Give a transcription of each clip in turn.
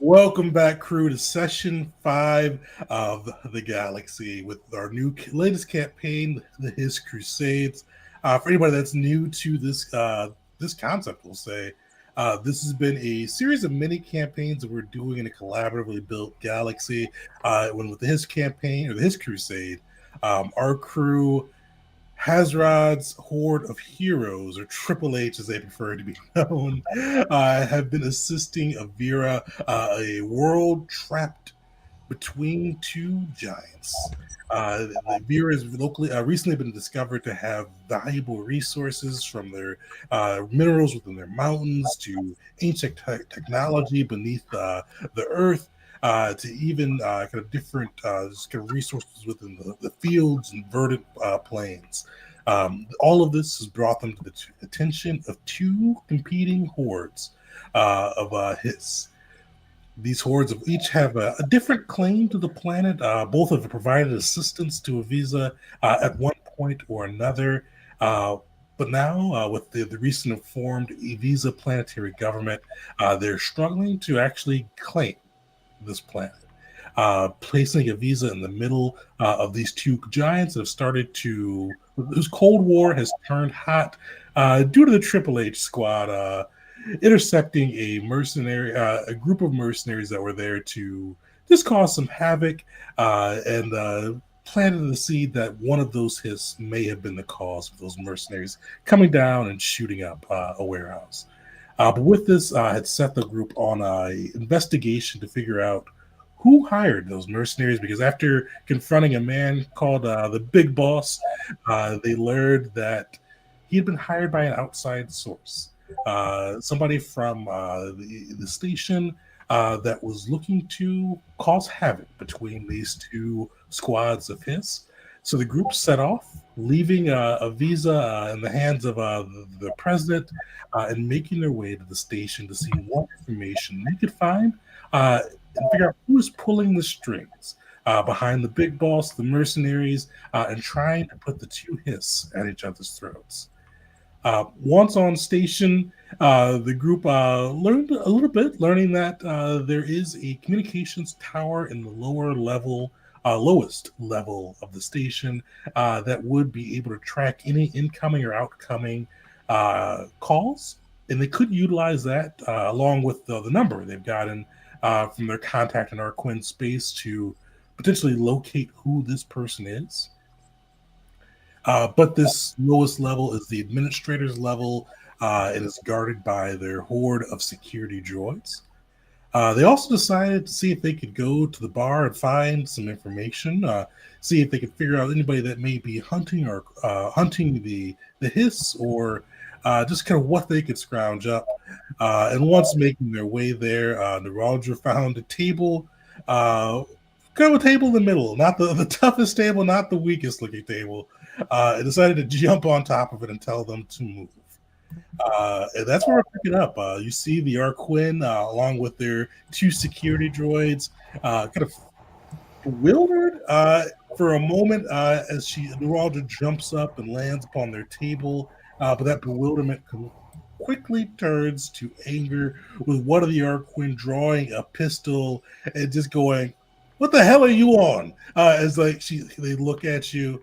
Welcome back, crew, to session 5 of the Galaxy with our new latest campaign, the His Crusades. For anybody that's new to this concept, we'll say this has been a series of mini campaigns that we're doing in a collaboratively built galaxy. When with the His campaign or the His Crusade, our crew Hazrad's horde of heroes, or Triple H as they prefer to be known, have been assisting Avira, a world trapped between two giants. The Avira has locally recently been discovered to have valuable resources from their minerals within their mountains to ancient technology beneath the earth. To even kind of different just kind of resources within the fields and verdant plains. All of this has brought them to the attention of two competing hordes of Hiss. These hordes of each have a different claim to the planet. Both have provided assistance to Aviza at one point or another. Uh, but now, with the recent formed Aviza planetary government, they're struggling to actually claim this planet. Placing Aviza in the middle of these two giants that have started to, whose Cold War has turned hot due to the Triple H squad intercepting a group of mercenaries that were there to just cause some havoc and planted the seed that one of those Hiss may have been the cause of those mercenaries coming down and shooting up a warehouse. But with this, had set the group on a investigation to figure out who hired those mercenaries. Because after confronting a man called the Big Boss, they learned that he had been hired by an outside source, somebody from the station that was looking to cause havoc between these two squads of his. So the group set off, leaving a visa in the hands of the president and making their way to the station to see what information they could find and figure out who is pulling the strings behind the big boss, the mercenaries, and trying to put the two Hiss at each other's throats. Once on station, the group learned a little bit, learning that there is a communications tower in the lowest level of the station that would be able to track any incoming or outgoing calls. And they could utilize that along with the number they've gotten from their contact in our Quinn space to potentially locate who this person is. But this lowest level is the administrator's level and is guarded by their horde of security droids. They also decided to see if they could go to the bar and find some information, see if they could figure out anybody that may be hunting the Hiss or just kind of what they could scrounge up. And once making their way there, Neuralgia found a table, kind of a table in the middle, not the toughest table, not the weakest looking table. And decided to jump on top of it and tell them to move. And that's where we're picking up. You see the Arquin along with their two security droids, kind of bewildered for a moment as Neuralgia jumps up and lands upon their table. But that bewilderment quickly turns to anger with one of the Arquin drawing a pistol and just going, "What the hell are you on?" As like they look at you,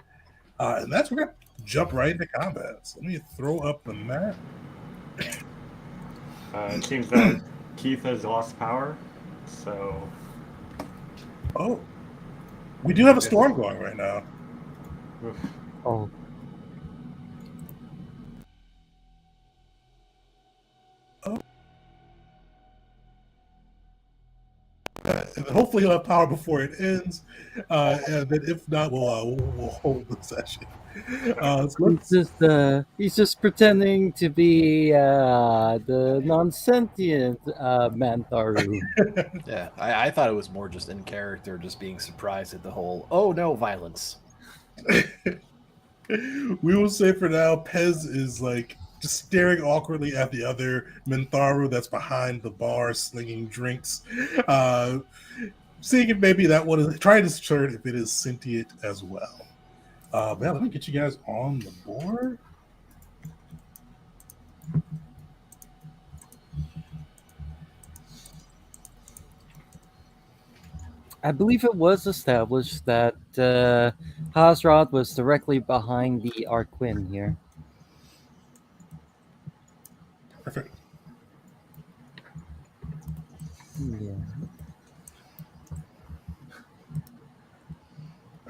and that's where we're gonna jump right into combat. So let me throw up the map. It seems that Keith has lost power, so Oh, we do have a storm going right now. oof. Oh, Oh. And hopefully he'll have power before it ends. And then if not, we'll hold the session. So he's just pretending to be the non-sentient Mantaru. Yeah, I thought it was more just in character, just being surprised at the whole, oh no, violence. we will say for now, Pez is like just staring awkwardly at the other Mintharu that's behind the bar slinging drinks. Seeing if maybe that one is trying to discern if it is sentient as well. Yeah, let me get you guys on the board. I believe it was established that Hazrat was directly behind the Arquin here. Perfect. Yeah.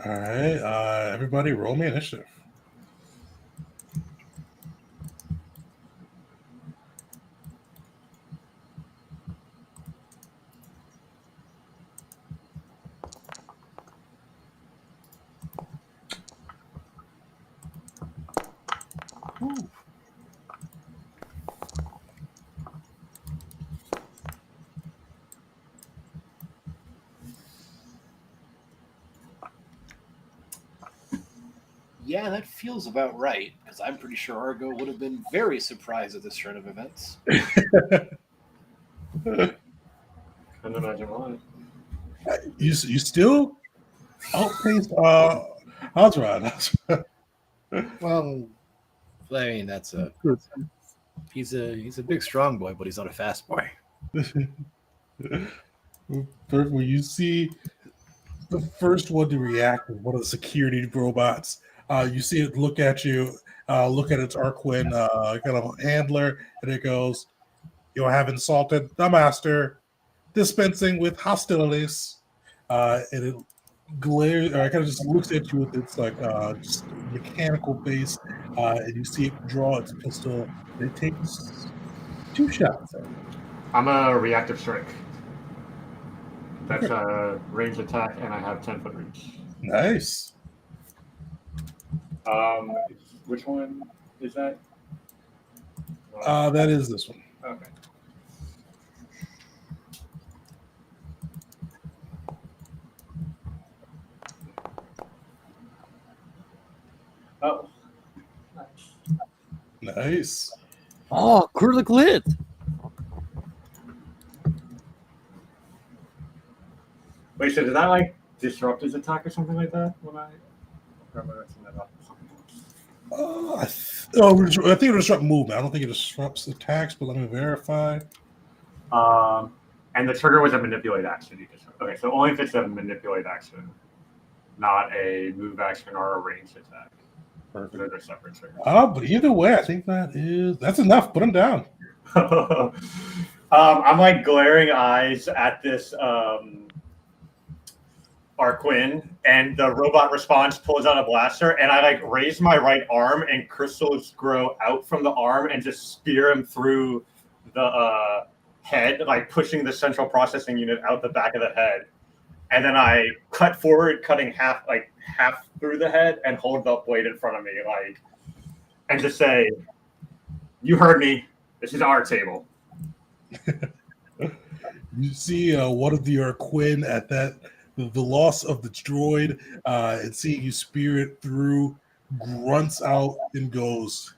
All right, everybody, roll me initiative. Ooh. Yeah, that feels about right, because I'm pretty sure Argo would have been very surprised at this turn of events. Couldn't imagine why. You still outpaced Hazrat. Well, I mean, that's a Good. he's a big strong boy, but he's not a fast boy. Perfect. When you see the first one to react with one of the security robots, you see it look at you, look at its Arquin kind of handler, and it goes, "You have insulted the master, dispensing with hostilities." And it glares, or it kind of just looks at you with its like just mechanical base, and you see it draw its pistol, and it takes 2 shots at you. I'm a reactive strike. That's Okay. a range attack, and I have 10-foot reach. Nice. Which one is that? That is this one. Okay. Oh. Nice. Oh, Kurlik lit. Wait, so did that like disrupt his attack or something like that? When I remember messing that up. I think it disrupts movement. I don't think it disrupts attacks, but let me verify. And the trigger was a manipulate action. You just okay, so only if it's a manipulate action, not a move action or a ranged attack. Perfect. Those are separate triggers. But either way, I think that's enough. Put him down. I'm like glaring eyes at this Arquin, and the robot response pulls out a blaster, and I like raise my right arm, and crystals grow out from the arm and just spear him through the head, like pushing the central processing unit out the back of the head. And then I cut forward, cutting half through the head, and hold the blade in front of me, like, and just say, "You heard me. This is our table." You see one of the Arquin at the loss of the droid, and seeing you spear it through, grunts out and goes,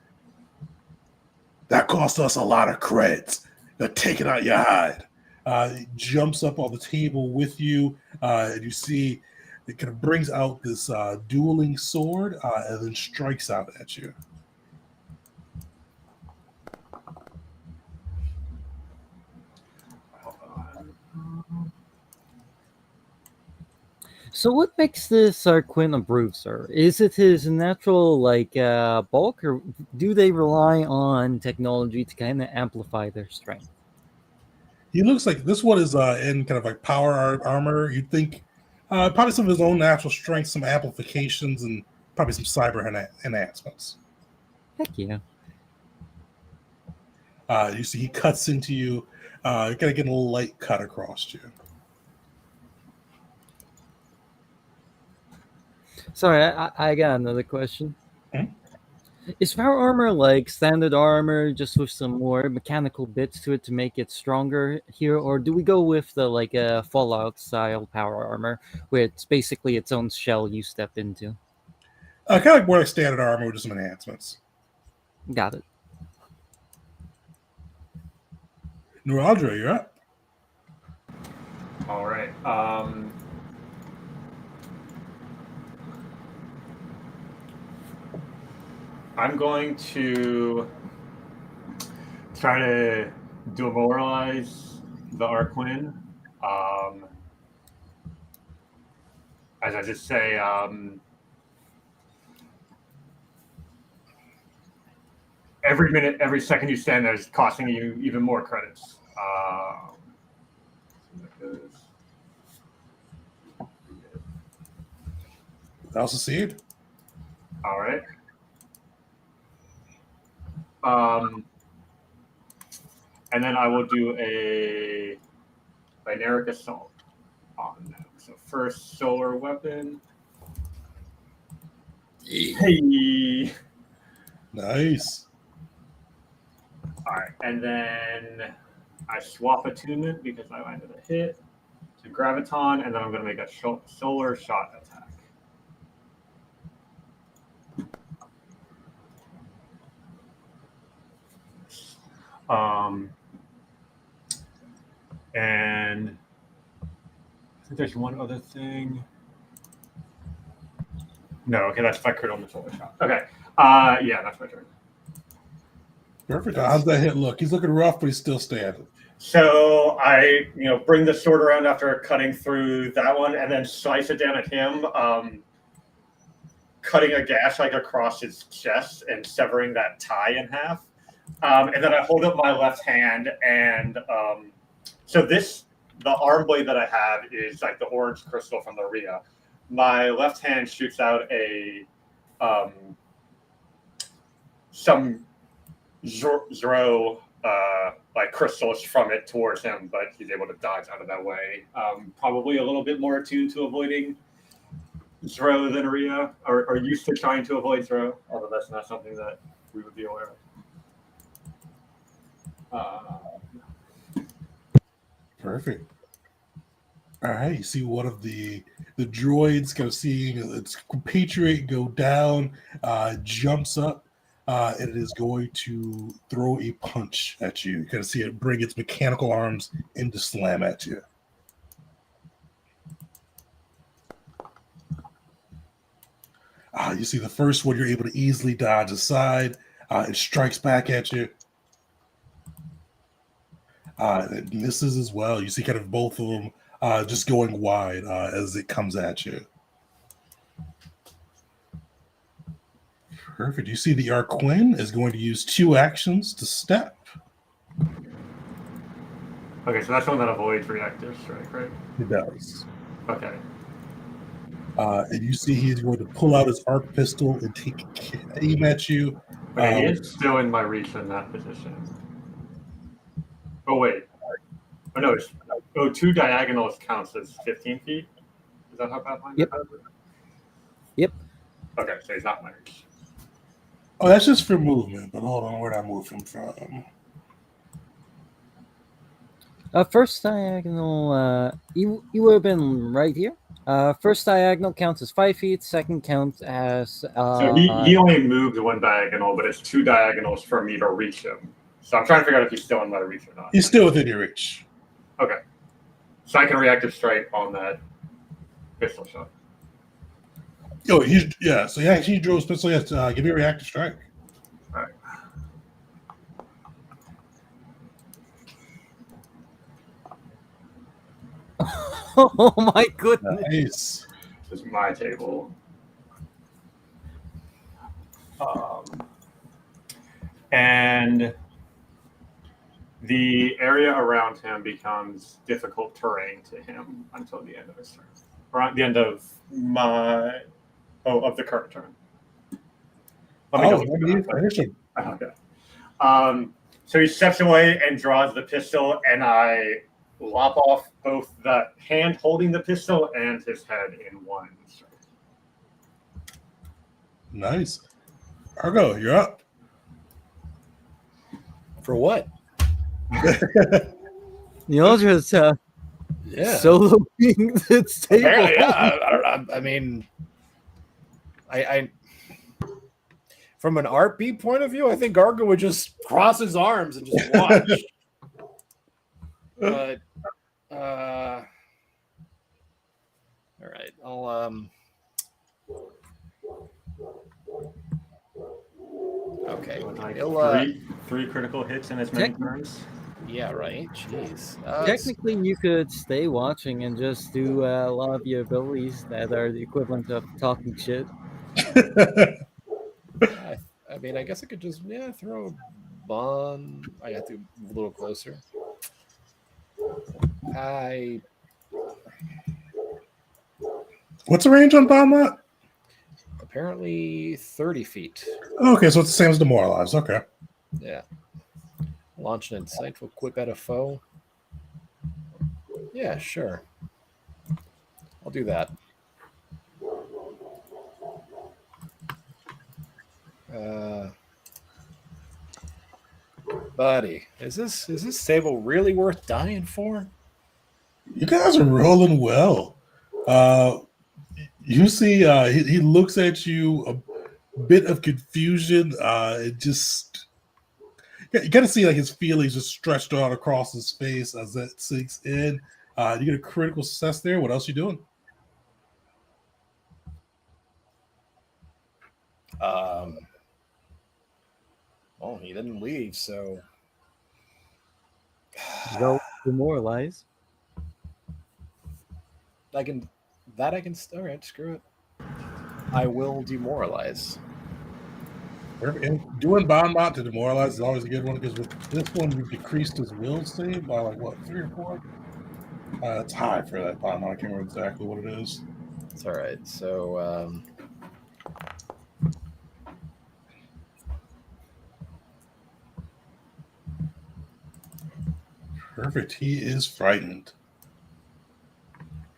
"That cost us a lot of creds. They're taking out your hide." It jumps up on the table with you, and you see it kind of brings out this dueling sword, and then strikes out at you. So what makes this Arquin a bruiser? Is it his natural bulk, or do they rely on technology to kind of amplify their strength? He looks like this one is in kind of like power armor. You'd think probably some of his own natural strength, some amplifications, and probably some cyber enhancements. Heck yeah. You see, he cuts into you. You're gonna get a light cut across you. Sorry, I got another question. Mhm. Is power armor like standard armor, just with some more mechanical bits to it to make it stronger here, or do we go with the Fallout style power armor, where it's basically its own shell you step into? Kind of like more like standard armor with just some enhancements. Got it. Neuraldra, you're up. All right. I'm going to try to demoralize the Arquin. as I just say, every minute, every second you stand there is costing you even more credits. I'll succeed. All right. And then I will do a binaric assault on them. So first solar weapon. Hey. Nice. All right, and then I swap attunement because I landed a hit to graviton, and then I'm going to make a solar shot attack. And I think there's one other thing. No, okay, that's if I crit on the solar shot. Okay, yeah, that's my turn. Perfect. How's that hit look? He's looking rough, but he's still standing. So I, bring the sword around after cutting through that one, and then slice it down at him, cutting a gash like across his chest and severing that tie in half. And then I hold up my left hand, and so the arm blade that I have is like the orange crystal from the Rhea. My left hand shoots out a some Zero like crystals from it towards him, but he's able to dodge out of that way. Probably a little bit more attuned to avoiding Zero than Rhea, or used to trying to avoid Zero, although that's not something that we would be aware of. Perfect. All right, you see one of the droids kind of seeing its compatriot go down, jumps up, and it is going to throw a punch at you. You kind of see it bring its mechanical arms in to slam at you. You see the first one, you're able to easily dodge aside. It strikes back at you. It misses as well. You see kind of both of them just going wide as it comes at you. Perfect. You see the Arquin is going to use 2 actions to step. Okay, so that's one that avoids reactive strike, right? It does. Okay. And you see he's going to pull out his arc pistol and take aim at you. Okay, he is still in my reach in that position. Oh, wait. Oh, no. 2 diagonals counts as 15 feet? Is that how Pathfinder does it? Yep. Okay, so he's not in my reach. Oh, that's just for movement, but hold on, where'd I move him from? First diagonal, you would have been right here. First diagonal counts as 5 feet. Second counts as. So he only moved 1 diagonal, but it's 2 diagonals for me to reach him. So I'm trying to figure out if he's still in my reach or not. He's still within your reach. Okay. So I can reactive strike on that pistol shot. Oh, so yeah, he drew his pistol. Yes, give me a reactive strike. All right. Oh my goodness! Nice. This is my table. And the area around him becomes difficult terrain to him until the end of his turn. Or at the end of of the current turn. Okay. So he steps away and draws the pistol, and I lop off both the hand holding the pistol and his head in one strike. Nice. Argo, you're up. For what? Just soloing its table. Yeah. I mean, I from an RP point of view, I think Argo would just cross his arms and just watch. But all right, I'll okay. Like three critical hits in as many turns. Yeah, right. Jeez. Technically, you could stay watching and just do a lot of your abilities that are the equivalent of talking shit. I mean, I guess I could just throw a bomb. I have to move a little closer. What's the range on Bahamut? Apparently 30 feet. Okay, so it's the same as Demoralized. Okay. Yeah. Launch an insightful quip at a foe. Yeah, sure. I'll do that. Buddy, is this table really worth dying for? You guys are rolling well. You see, he looks at you, a bit of confusion. It just you got to see like his feelings just stretched out across his face as that sinks in. You get a critical success there. What else you doing? Well, he didn't leave, so Go demoralize. I can. All right, screw it. I will demoralize. And doing Bonmont to demoralize is always a good one because with this one you've decreased his will save by like what 3 or 4. It's high for that Bonmont. I can't remember exactly what it is. It's all right. So Perfect. He is frightened.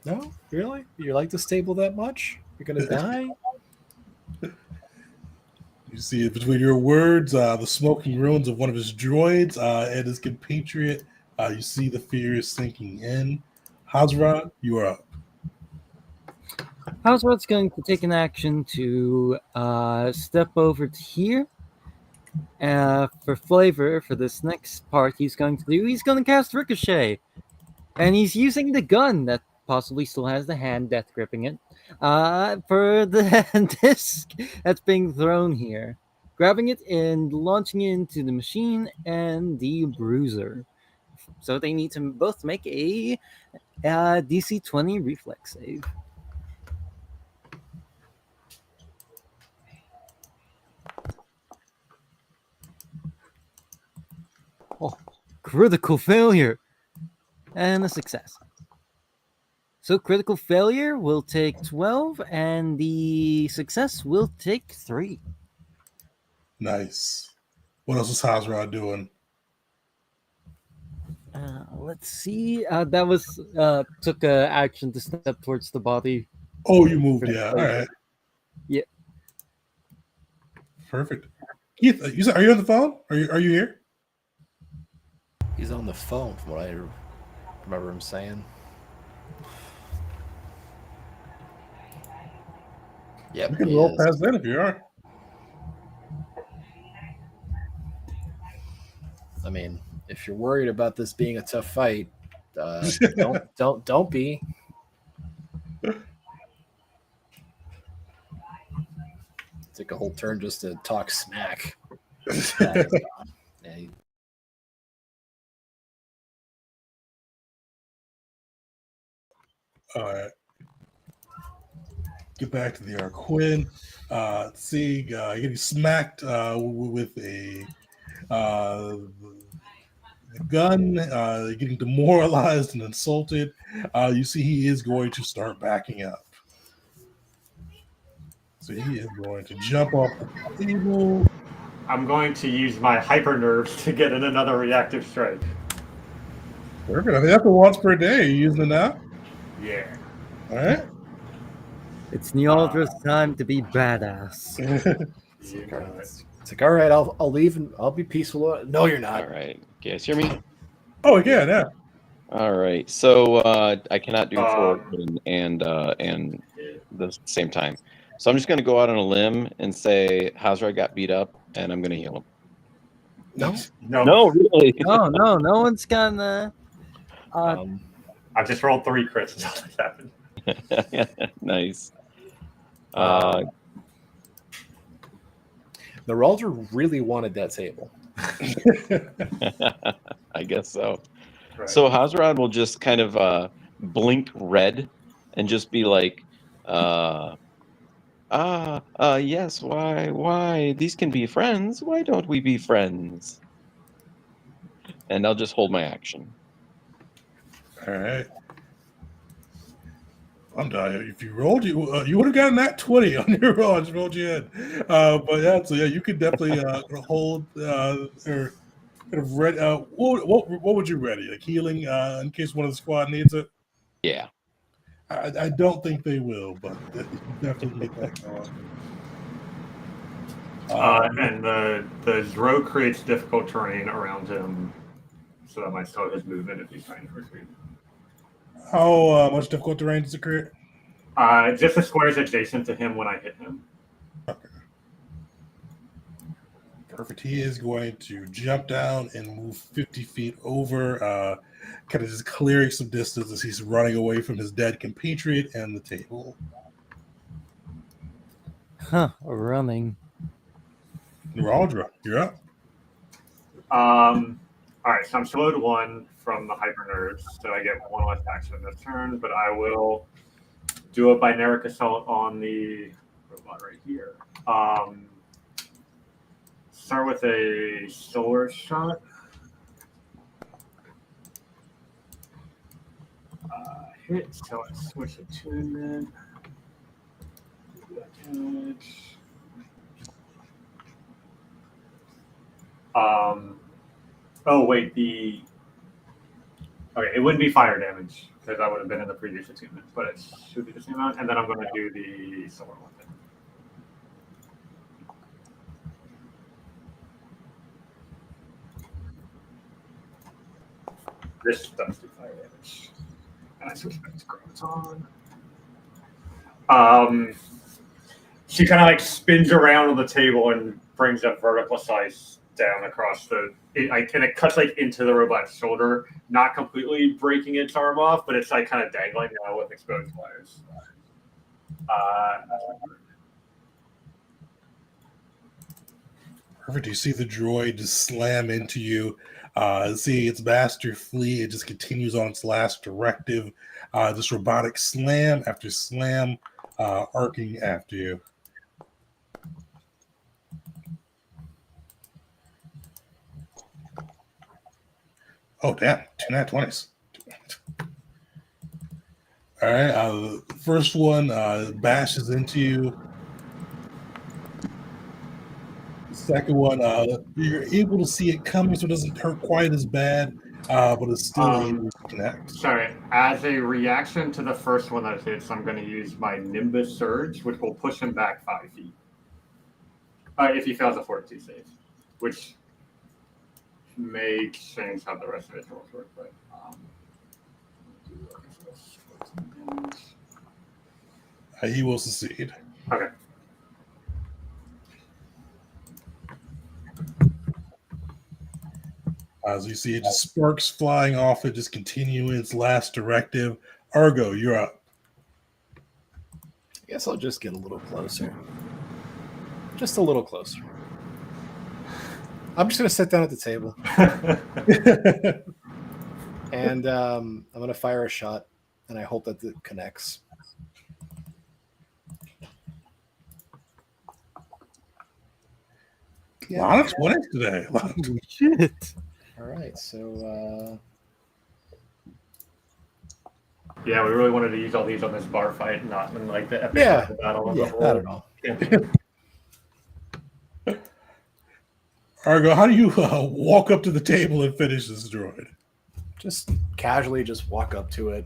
no, really? You like this table that much? You're gonna die? You see it between your words, the smoking ruins of one of his droids and his compatriot. You see the fear is sinking in. Hazra, you are up. Hazrat's going to take an action to step over to here. For flavor, for this next part, he's going to cast Ricochet. And he's using the gun that possibly still has the hand death gripping it for the disc that's being thrown here. Grabbing it and launching it into the machine and the bruiser. So they need to both make a DC 20 reflex save. Oh, critical failure and a success. So critical failure will take 12 and the success will take 3. Nice. What else is Hazra doing? Let's see. That was took action to step towards the body. Oh, you moved. Yeah. All right. Yeah. Perfect. Keith, are you on the phone? Are you here? He's on the phone, from what I remember him saying. Yep. You can roll past that if you are. I mean, if you're worried about this being a tough fight, don't be. Take a whole turn just to talk smack. Yeah, All right. Get back to the Arquin. See, getting smacked with a gun, getting demoralized and insulted. You see, he is going to start backing up. So he is going to jump off the table. I'm going to use my hyper nerves to get in another reactive strike. Perfect. I think that's a once per day. Are you using it now? Yeah. All right. It's Nealdra's time to be badass. It's like, all right, I'll leave and I'll be peaceful. No, you're not. All right. Can you guys hear me? Oh, again, yeah. All right. So I cannot do forward and the same time. So I'm just going to go out on a limb and say Hazra got beat up, and I'm going to heal him. No, really. No one's gonna. I've just rolled 3 crits. That's all that's happened. Nice. The Raldra really wanted that table. I guess so. Right. So Hazrod will just kind of blink red and just be like, yes, why? These can be friends. Why don't we be friends? And I'll just hold my action. All right. I'm dying. If you rolled, you would have gotten that 20 on your roll. I just rolled you in. But yeah, so yeah, you could definitely hold or kind of ready. What would you ready? Like healing in case one of the squad needs it. Yeah. I don't think they will, but you definitely get that going. And the Zro creates difficult terrain around him, so that might slow his movement if he's trying to retreat. How much difficult terrain does it create? Just the squares adjacent to him when I hit him. Okay. Perfect. He is going to jump down and move 50 feet over, kind of just clearing some distance as he's running away from his dead compatriot and the table. Running. Neuraldra, you're up. All right, so I'm slowed 1 from the hyper nerves, so I get 1 less action this turn, but I will do a binaric assault on the robot right here. Start with a sword shot. Hit, so I switch attunement. Damage. Oh wait, okay, it wouldn't be fire damage because that would have been in the previous attunement, but it should be the same amount. And then I'm going to do the sword one thing. This does do fire damage. And I switch back to Chromaton. She kind of like spins around on the table and brings a vertical slice down across and it cuts like into the robot's shoulder, not completely breaking its arm off, but it's like kind of dangling now with exposed wires. Perfect. You see the droid just slam into you. See its master flee. It just continues on its last directive. This robotic slam after slam, arcing after you. Oh, damn. 2 nat 20s. All right. The first one bashes into you. The second one, you're able to see it coming, so it doesn't hurt quite as bad, but it's still able to connect. Sorry. As a reaction to the first one that hits, I'm going to use my Nimbus Surge, which will push him back 5 feet. If he fails a fortitude save, which may change how the rest of his rolls work, but He will succeed. okay. As you see, it just sparks flying off it, just continuing its last directive. Argo, you're up. I guess I'll just get a little closer. Just a little closer. I'm just going to sit down at the table. And I'm going to fire a shot, and I hope that it connects. A lot of 20s today. Holy shit. All right, so... Yeah, we really wanted to use all these on this bar fight, not in like the epic battle of the whole. Not at all. Argo, how do you walk up to the table and finish this droid? Just casually just walk up to it,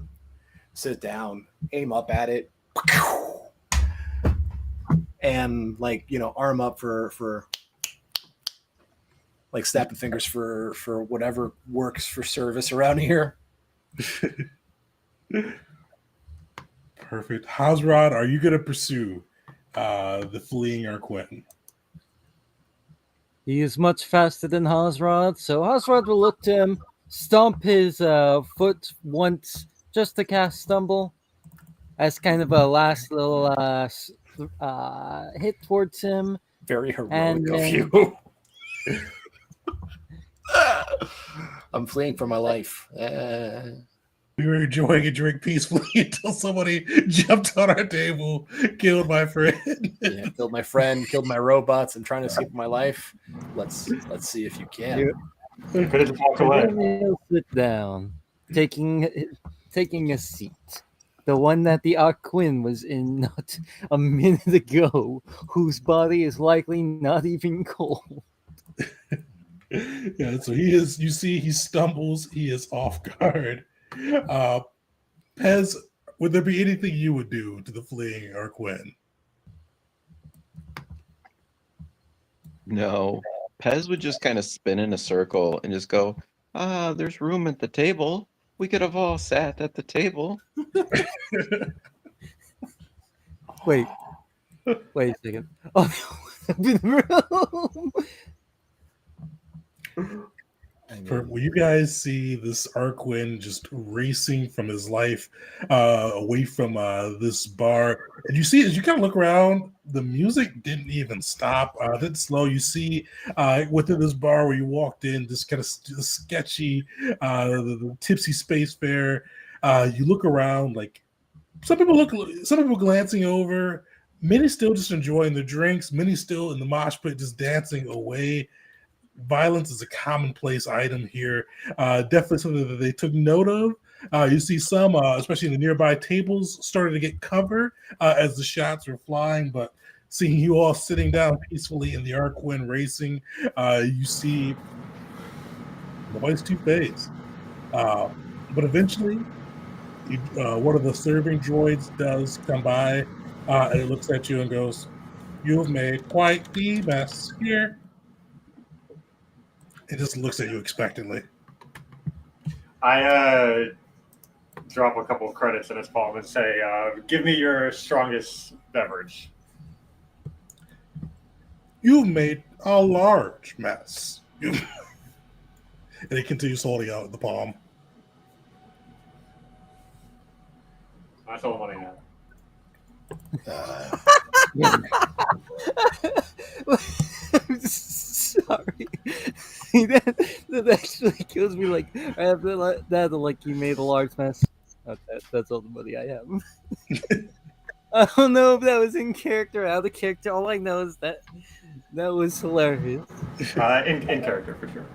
sit down, aim up at it, and arm up for like snapping fingers for whatever works for service around here. Perfect. Hazrod, are you going to pursue the fleeing Arquin? He is much faster than Hazrod, so Hazrod will look to him, stomp his foot once just to cast Stumble as kind of a last little hit towards him, Very heroic And of then- you. I'm fleeing for my life. We were enjoying a drink peacefully until somebody jumped on our table, killed my friend. Yeah, killed my friend, killed my robots. I'm trying to escape my life. Let's see if you can. You- You could have just walked away. He'll sit down, taking a seat. The one that the Aquin was in not a minute ago, whose body is likely not even cold. Yeah, so he is. You see, he stumbles. He is off guard. Pez, would there be anything you would do to the fleeing Arquin? No. Pez would just kind of spin in a circle and just go, there's room at the table. We could have all sat at the table. Wait a second. Oh, in the room. Will you guys see this Arquin just racing from his life away from this bar? And you see, as you kind of look around, the music didn't even stop. Didn't slow. You see within this bar where you walked in, this kind of sketchy, the tipsy space fair. You look around, like some people glancing over. Many still just enjoying their drinks. Many still in the mosh pit, just dancing away. Violence is a commonplace item here. Definitely something that they took note of. You see some, especially in the nearby tables, starting to get cover as the shots were flying. But seeing you all sitting down peacefully in the Arquin racing, you see nobody's too phased. But eventually, one of the serving droids does come by, and it looks at you and goes, "You have made quite the mess here." It just looks at you expectantly. I drop a couple of credits in his palm and say, "Give me your strongest beverage." You made a large mess. And he continues holding out the palm. That's all the money I have. I'm sorry. that actually kills me. Like after that, like you made a large mess. That's all the money I have. I don't know if that was in character or out of character. All I know is that was hilarious. In character for sure.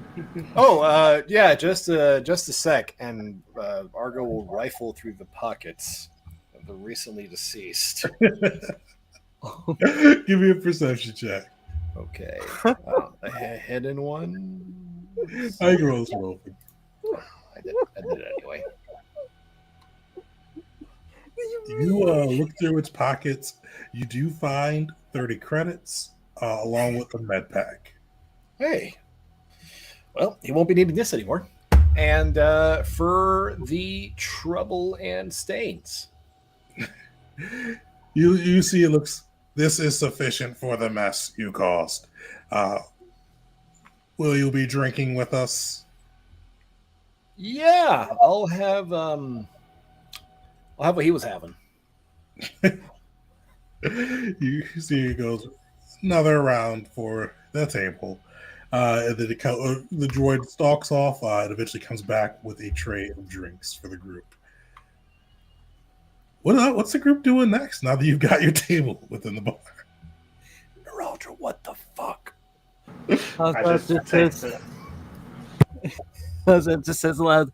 Oh, yeah, just a sec, and Argo will rifle through the pockets of the recently deceased. Give me a perception check. Okay, a hidden one. I can roll for open. I did it anyway. You look through its pockets. You do find 30 credits along with a med pack. Hey, well, he won't be needing this anymore. And for the trouble and stains. You see it looks, this is sufficient for the mess you caused. Will you be drinking with us? Yeah, I'll have what he was having. You see it goes another round for the table. And then the droid stalks off and eventually comes back with a tray of drinks for the group. What's the group doing next now that you've got your table within the bar? Neuralgia, what the fuck? It just says aloud,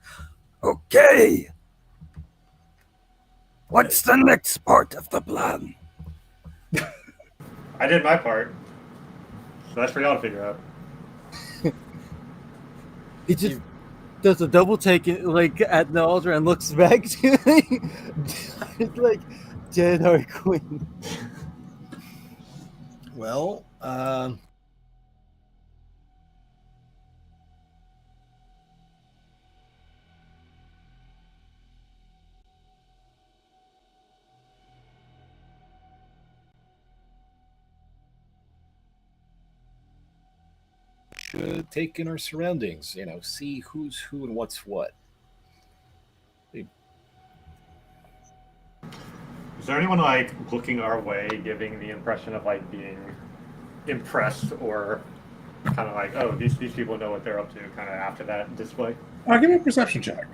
"Okay, what's the next part of the plan?" I did my part, so that's for y'all to figure out. He just does a double take like at the altar and looks back to like dead Arquin. Well, should take in our surroundings, see who's who and what's what. Is there anyone like looking our way, giving the impression of like being impressed or kind of like, oh, these people know what they're up to kind of after that display. Give me a perception check.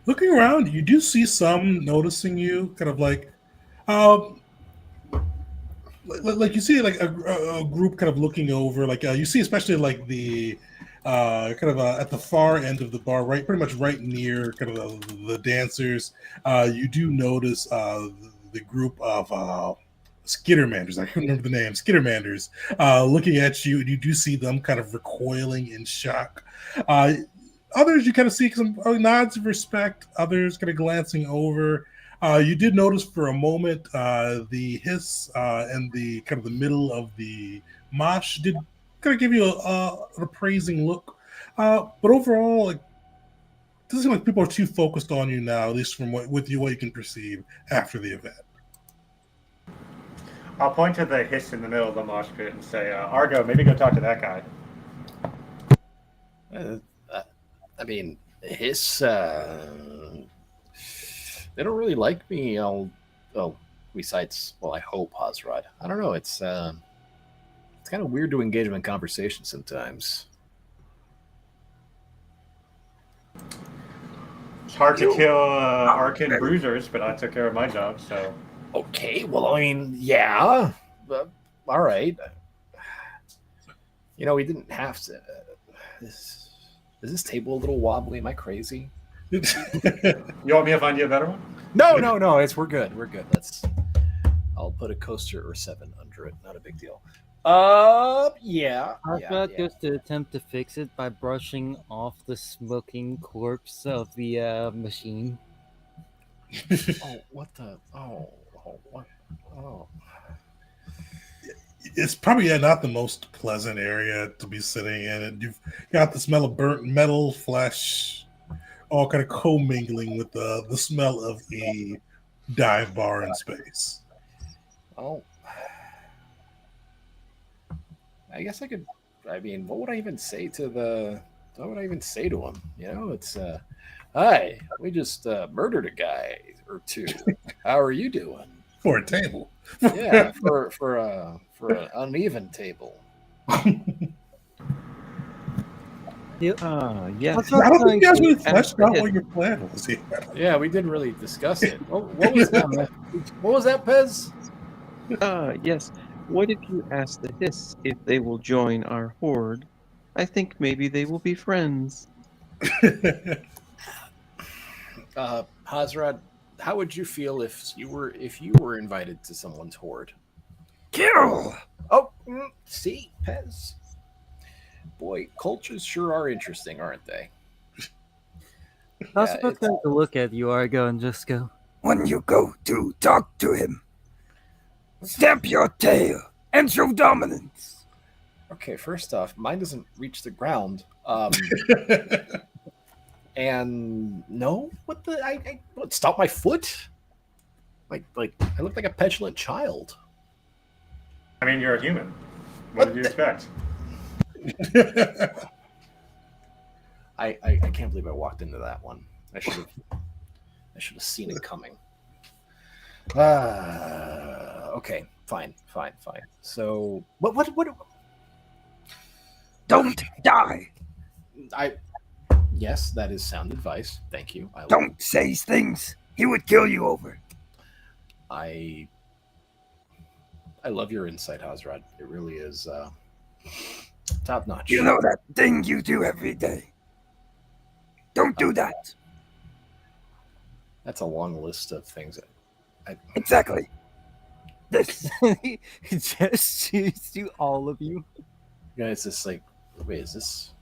Looking around, you do see some noticing you, kind of um, like you see like a group kind of looking over, like you see especially like the at the far end of the bar, right, pretty much right near kind of the dancers. You do notice the group of Skittermanders. I can't remember the name. Skittermanders looking at you, and you do see them kind of recoiling in shock. Others you kind of see some nods of respect. Others kind of glancing over. You did notice for a moment the hiss and the kind of the middle of the mosh did kind of give you an appraising look. But overall, like, it doesn't seem like people are too focused on you now, at least from what you can perceive after the event. I'll point to the hiss in the middle of the mosh pit and say, Argo, maybe go talk to that guy. I mean, his they don't really like me. Besides, well, I hope Hazrad. I don't know. It's kind of weird to engage them in conversation sometimes. It's hard to kill Arcan bruisers, but I took care of my job, so. Okay, well, I mean, yeah. All right. You know, we didn't have to. Is this table a little wobbly? Am I crazy? You want me to find you a better one? No. We're good. I'll put a coaster or 7 under it. Not a big deal. Yeah. Hazrat goes to attempt to fix it by brushing off the smoking corpse of the machine. Oh, what the? What? Oh. It's probably not the most pleasant area to be sitting in. And you've got the smell of burnt metal, flesh, all kind of commingling with the smell of a dive bar in space. Oh. I guess I could. I mean, what would I even say to him? You know, it's hi, we just murdered a guy or two. How are you doing? For a table. Yeah, for an uneven table. Yes. I don't think you guys really fleshed out what your plan was here. Yeah, we didn't really discuss it. What was that? What was that, Pez? Yes. What if you ask the hiss if they will join our horde? I think maybe they will be friends. Hazrad, how would you feel if you were invited to someone's horde? Kill! Oh, see, Pez. Boy, cultures sure are interesting, aren't they? I was about to look at you, Argo, and just go, When you go to talk to him, stamp your tail and show dominance. Okay, first off, mine doesn't reach the ground. And no, what the? I stop my foot? Like I look like a petulant child. I mean, you're a human. What did you expect? I can't believe I walked into that one. I should have seen it coming. Okay, fine. So what? Don't die. Yes, that is sound advice. Thank you. Don't say things he would kill you over. I love your insight, Hazrad. It really is top notch. You know that thing you do every day. Don't do that. That's a long list of things. Exactly. This. he just shoots to all of you. Guys, this like, wait, is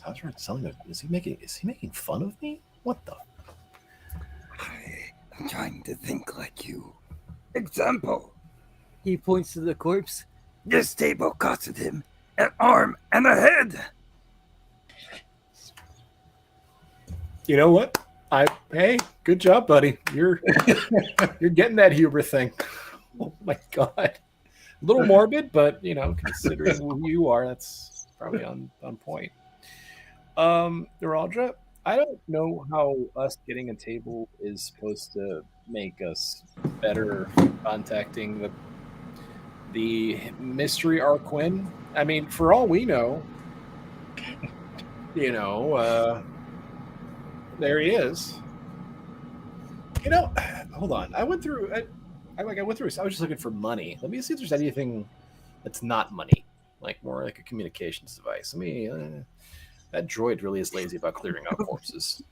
Hazrad selling it? Is he making fun of me? What the? I'm trying to think like you. Example. He points to the corpse. This table costed him an arm and a head. You know what? Hey, good job, buddy. You're getting that Huber thing. Oh my god. A little morbid, but you know, considering who you are, that's probably on point. Naraldra, I don't know how us getting a table is supposed to make us better contacting the mystery Arquin. I mean, for all we know, there he is. Hold on. I went through. I went through. I was just looking for money. Let me see if there's anything that's not money, like more like a communications device. Let me. That droid really is lazy about clearing out corpses.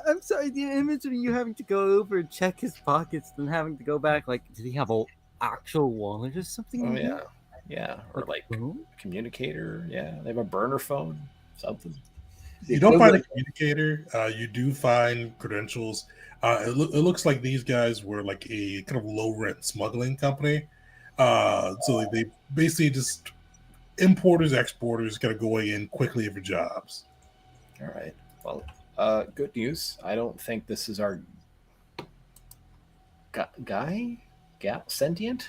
I'm sorry, the image of you having to go over and check his pockets and having to go back, like, did he have an actual wallet or something? Oh, yeah. Yeah. Or like a communicator. Yeah. They have a burner phone, something. You don't find a communicator. You do find credentials. It looks like these guys were like a kind of low rent smuggling company. So they basically just importers, exporters, kind of going in quickly for jobs. All right. Well, good news. I don't think this is our guy. Sentient.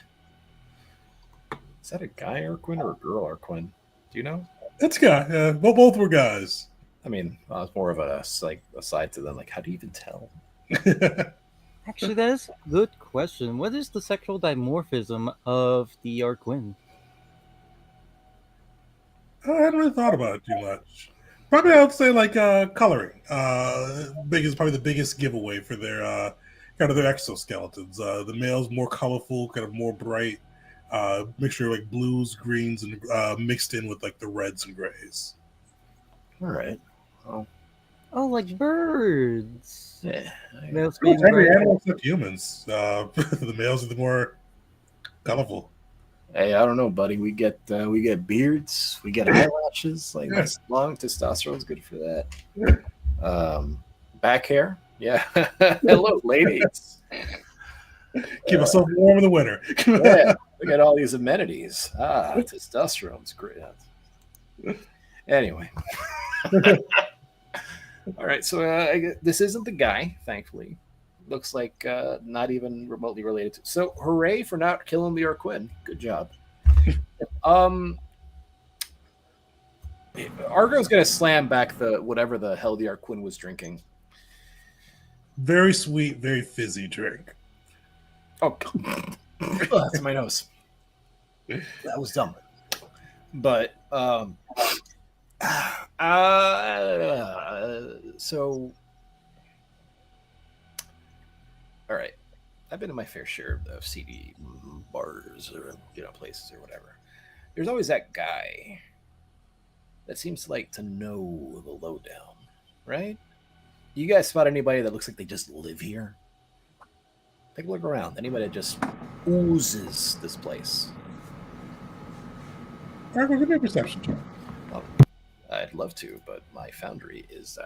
Is that a guy Arquin or a girl Arquin? Do you know? It's a guy. Well, both were guys. I mean, it's more of a aside to them. Like, how do you even tell? Actually, that is a good question. What is the sexual dimorphism of the Arquin? I hadn't really thought about it too much. Probably I would say like coloring. Probably the biggest giveaway for their kind of their exoskeletons. The male's more colorful, kind of more bright, mixture of like blues, greens, and mixed in with like the reds and grays. All right. Oh, like birds. Yeah. Males Pretty being much every bright. animal except humans. The males are the more colorful. Hey, I don't know, buddy. We get beards, we get eyelashes. Like nice long testosterone's good for that. Back hair, yeah. Hello, ladies. Keep us so warm in the winter. Yeah, we got all these amenities. Testosterone's great. Anyway. All right, so this isn't the guy, thankfully. Looks like not even remotely related to. So, hooray for not killing the Arquin. Good job. Argo's gonna slam back the whatever the hell the Arquin was drinking. Very sweet, very fizzy drink. Oh, that's my nose. That was dumb. But so, all right. I've been to my fair share of seedy bars or places or whatever. There's always that guy that seems to like to know the lowdown, right? You guys spot anybody that looks like they just live here? Take a look around. Anybody that just oozes this place? All right, we'll give me a perception check. Well, I'd love to, but my foundry is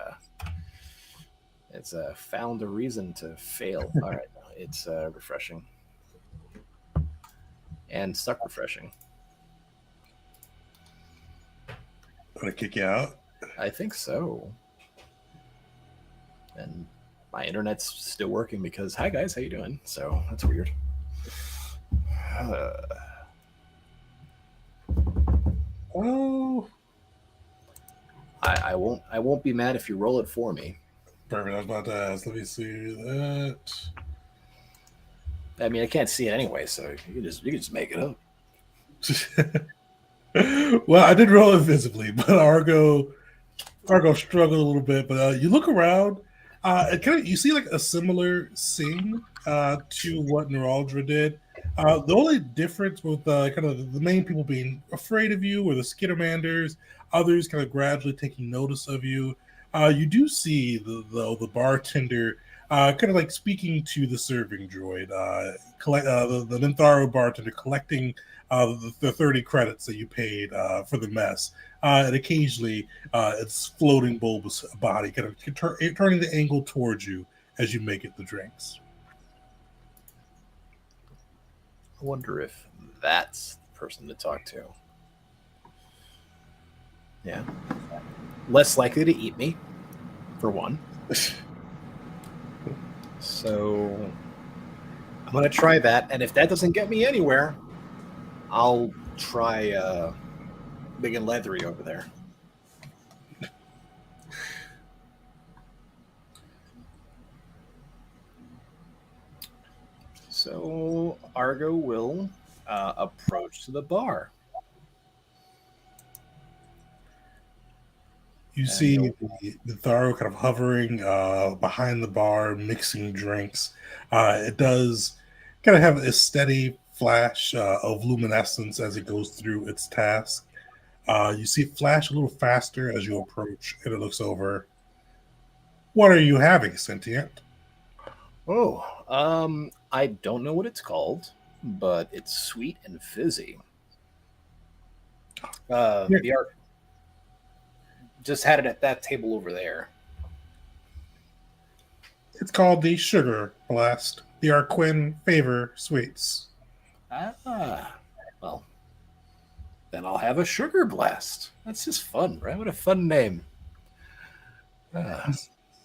it's found a reason to fail. All right, it's refreshing and stuck refreshing. I'm gonna kick you out. I think so. And my internet's still working because hi guys, how you doing? So that's weird. Oh, I won't be mad if you roll it for me. perfect. I was about to ask. Let me see that. I mean, I can't see it anyway, so you can just make it up. Well, I did roll invisibly, but Argo struggled a little bit. But you look around, you see like a similar scene to what Neuraldra did. The only difference with kind of the main people being afraid of you, or the Skittermanders, others kind of gradually taking notice of you. You do see the bartender kind of like speaking to the serving droid, the Mintharo bartender collecting the 30 credits that you paid for the mess. And occasionally its floating bulbous body kind of turning the angle towards you as you make it the drinks. I wonder if that's the person to talk to. Yeah. Less likely to eat me, for one. So I'm going to try that. And if that doesn't get me anywhere, I'll try Big and Leathery over there. So Argo will approach to the bar. You see the Tharo kind of hovering behind the bar, mixing drinks. It does kind of have a steady flash of luminescence as it goes through its task. You see it flash a little faster as you approach, and it looks over. What are you having, Sentient? I don't know what it's called, but it's sweet and fizzy. The art just had it at that table over there. It's called the Sugar Blast, the Arquin Favor Sweets. Well, then I'll have a sugar blast. That's just fun, right? What a fun name.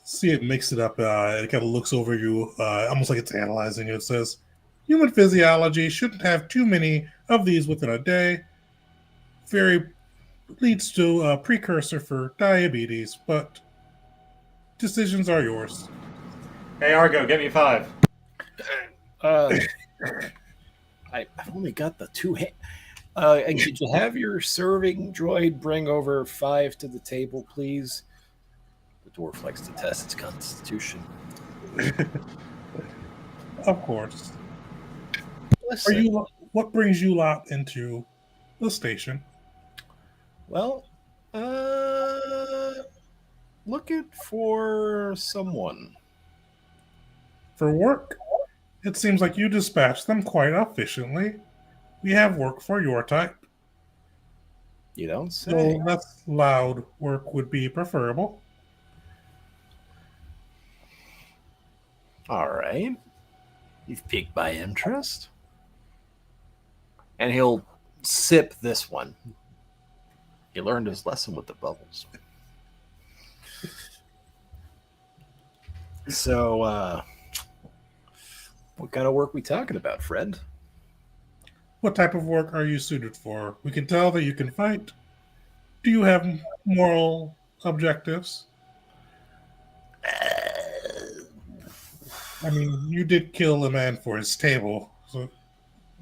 See it mix it up. It kind of looks over you, almost like it's analyzing you. It says, human physiology shouldn't have too many of these within a day. Very leads to a precursor for diabetes, but decisions are yours. Hey, Argo, get me 5. I've only got the 2 hands. And could you have your serving droid bring over 5 to the table, please? The dwarf likes to test its constitution. Of course. Listen, What brings you lot into the station? well, looking for someone. For work? It seems like you dispatch them quite efficiently. We have work for your type. You don't say. So less loud work would be preferable. All right. You've piqued my interest. And he'll sip this one. He learned his lesson with the bubbles. So, what kind of work we talking about, friend? What type of work are you suited for? We can tell that you can fight. Do you have moral objectives? I mean, you did kill a man for his table, so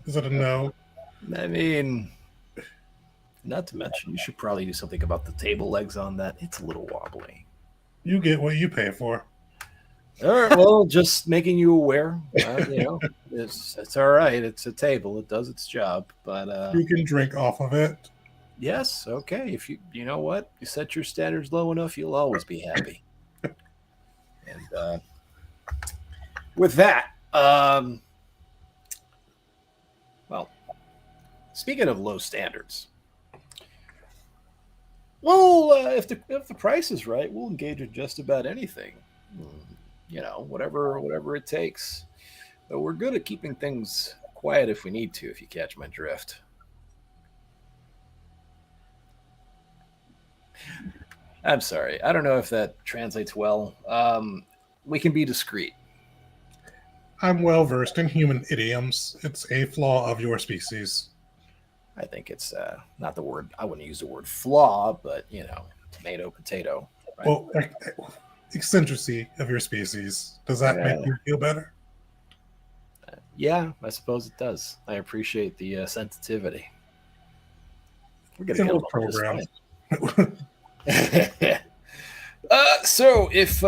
is that a no? I mean, not to mention, you should probably do something about the table legs on that. It's a little wobbly. You get what you pay for. All right, well, just making you aware. It's all right. It's a table. It does its job. But You can drink off of it. yes, okay. If you know what, you set your standards low enough, you'll always be happy. And with that, well, speaking of low standards, well, if the price is right, we'll engage in just about anything. Whatever it takes. But we're good at keeping things quiet if we need to, if you catch my drift. I'm sorry. I don't know if that translates well. We can be discreet. I'm well versed in human idioms. It's a flaw of your species. I think it's not the word. I wouldn't use the word flaw, but tomato, potato. Right? Well, eccentricity of your species. Does that make you feel better? Yeah, I suppose it does. I appreciate the sensitivity. We're gonna It'll get program. So if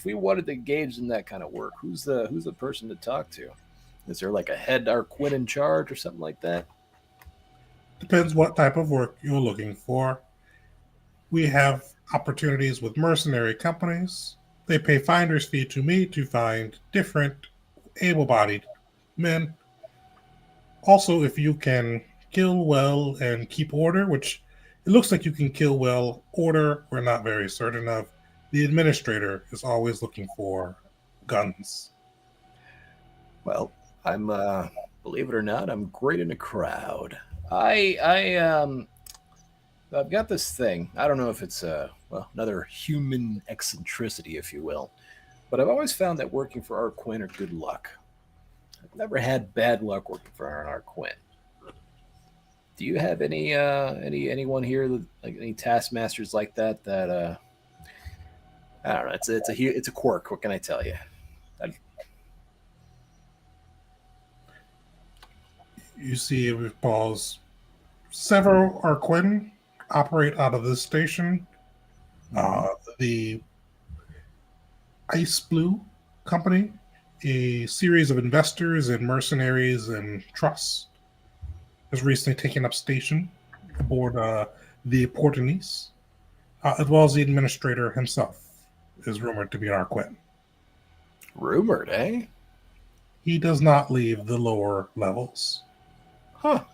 we wanted to engage in that kind of work, who's the person to talk to? Is there like a head Arquin in charge or something like that? Depends what type of work you're looking for. We have opportunities with mercenary companies. They pay finder's fee to me to find different able-bodied men. Also, if you can kill well and keep order, which it looks like you can kill well, order we're not very certain of. The administrator is always looking for guns. Well, I'm believe it or not, I'm great in a crowd. I've got this thing. I don't know if it's another human eccentricity, if you will, but I've always found that working for Arquin are good luck. I've never had bad luck working for Arquin. Do you have anyone here that, like any taskmasters like that? I don't know. It's a quirk. What can I tell you? You see, we pause. Several Arquin operate out of this station. The Ice Blue Company, a series of investors and mercenaries and trusts, has recently taken up station aboard the Portanese, as well as the administrator himself is rumored to be an Arquin. Rumored, eh? He does not leave the lower levels. Huh.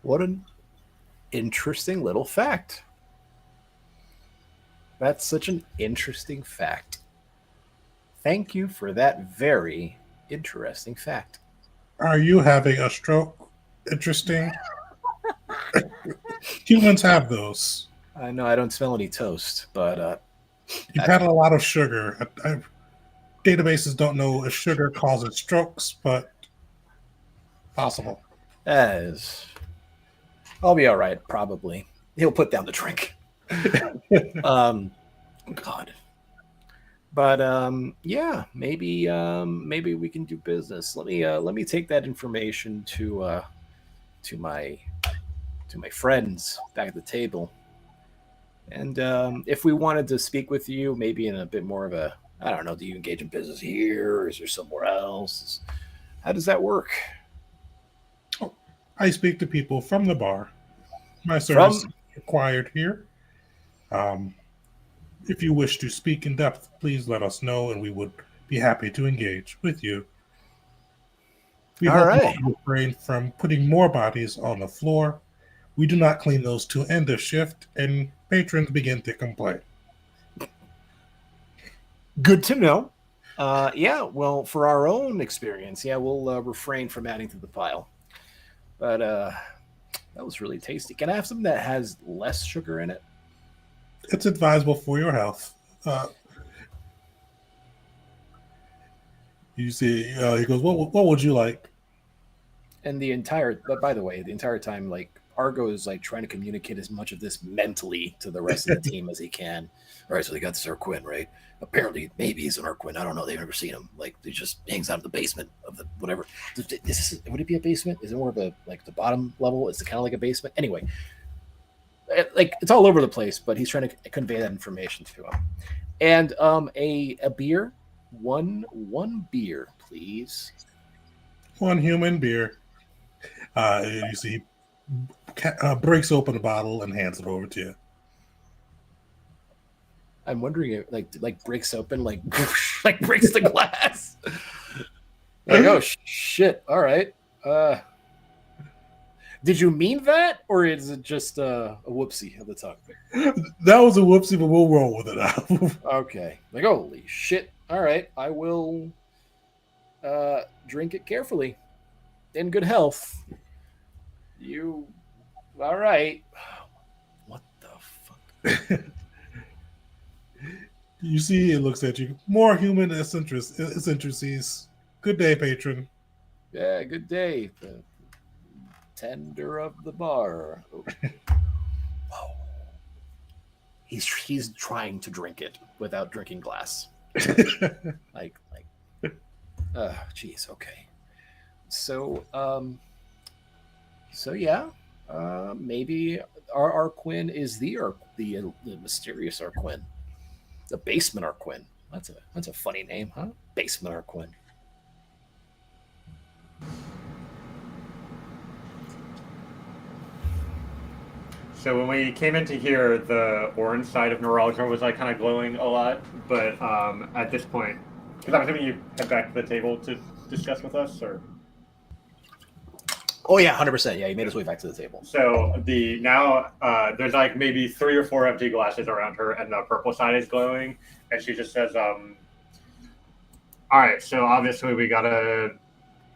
What an interesting little fact. That's such an interesting fact. Thank you for that very interesting fact. Are you having a stroke? Interesting. Humans have those. I know I don't smell any toast, but You've had a lot of sugar. Databases don't know if sugar causes strokes, but possible. that is, I'll be all right. Probably he'll put down the drink. God. But yeah, maybe we can do business. Let me take that information to my friends back at the table. And if we wanted to speak with you, maybe in a bit more of a, I don't know, do you engage in business here or is there somewhere else? How does that work? I speak to people from the bar. My service is required here. If you wish to speak in depth, please let us know, and we would be happy to engage with you. We All hope right. you refrain from putting more bodies on the floor. We do not clean those till end of shift, and patrons begin to complain. Good to know. Yeah, well, for our own experience, yeah, we'll refrain from adding to the pile. But that was really tasty. Can I have something that has less sugar in it? It's advisable for your health. You see, he goes, what would you like? And by the way, the entire time, like, Argo is like trying to communicate as much of this mentally to the rest of the team as he can. All right, so they got this Arquin, right? Apparently, maybe he's an Arquin. I don't know. They've never seen him. Like, he just hangs out in the basement of the whatever. Would it be a basement? Is it more of a, like, the bottom level? Is it kind of like a basement? Anyway, like, it's all over the place, but he's trying to convey that information to him. And a beer, one beer, please. One human beer. You see, breaks open a bottle and hands it over to you. I'm wondering if like breaks open, like like breaks the glass. Like, oh shit! All right. Did you mean that, or is it just a whoopsie of the tongue? That was a whoopsie, but we'll roll with it now. Okay. Like, holy shit! All right, I will drink it carefully, in good health. You, all right? What the fuck? You see, it looks at you. More human eccentricities. Good day, patron. Yeah, good day. The tender of the bar. Oh. Whoa. He's trying to drink it without drinking glass. Geez, okay. So yeah, maybe our Arquin is the mysterious Arquin. The basement Arquin. That's a funny name, huh? Basement Arquin. So when we came into here, the orange side of neuralgia was like kind of glowing a lot, but at this point, because I'm assuming you head back to the table to discuss with us, or? Oh yeah, 100%. Yeah, he made his way back to the table. So there's like maybe 3 or 4 empty glasses around her, and the purple side is glowing, and she just says, "All right, so obviously we gotta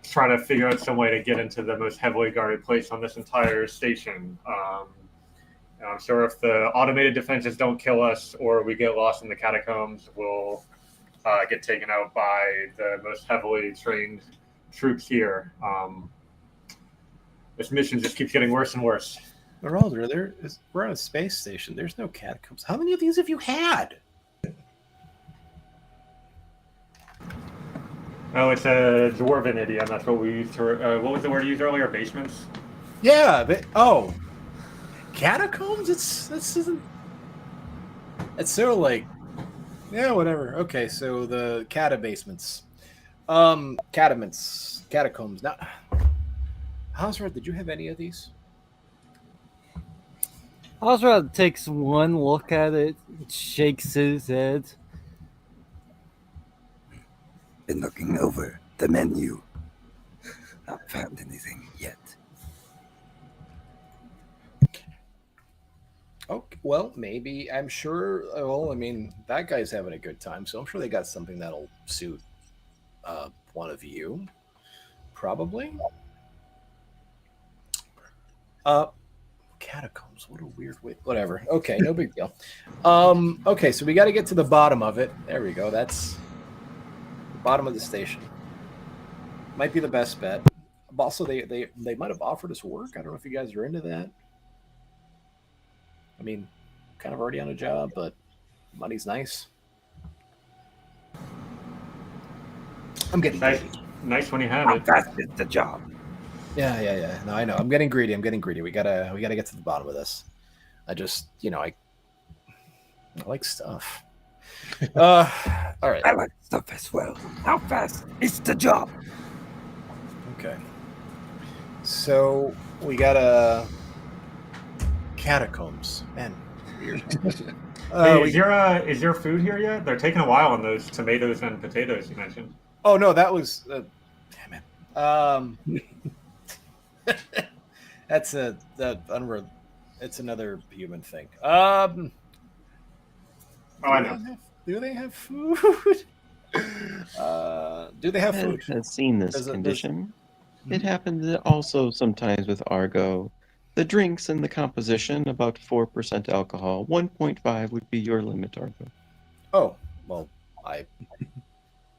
try to figure out some way to get into the most heavily guarded place on this entire station. I'm sure if the automated defenses don't kill us or we get lost in the catacombs, we'll get taken out by the most heavily trained troops here. This mission just keeps getting worse and worse." Meralder, we're on a space station. There's no catacombs. How many of these have you had? Oh, it's a dwarven idiom. That's what we used to. What was the word you used earlier? Basements. Yeah. Catacombs. This isn't. It's sort of like, yeah, whatever. Okay, so the catabasements, catacombs. Now, Hausrad, did you have any of these? Osrod takes one look at it, shakes his head. Been looking over the menu. Not found anything yet. Oh, well, maybe. I'm sure. Well, I mean, that guy's having a good time, so I'm sure they got something that'll suit one of you. Probably. Catacombs. What a weird way. Whatever. Okay, no big deal. Okay, so we got to get to the bottom of it. There we go. That's the bottom of the station. Might be the best bet. Also, they might have offered us work. I don't know if you guys are into that. I mean, kind of already on a job, but money's nice. I'm getting Nice, greedy. nice when you have How it. fast is the job? Yeah. No, I know. I'm getting greedy. We gotta get to the bottom of this. I just, I like stuff. All right. I like stuff as well. How fast is the job? Okay. So we got a catacombs. Man, weird. Hey, is your food here yet? They're taking a while on those tomatoes and potatoes you mentioned. Oh no, that was damn it. That's it's another human thing. Oh, I know. Do they have food? Do they have food? Has seen this Does it- condition. It happens also sometimes with Argo. The drinks and the composition, about 4% alcohol. 1.5 would be your limit, Argo. Oh, well, I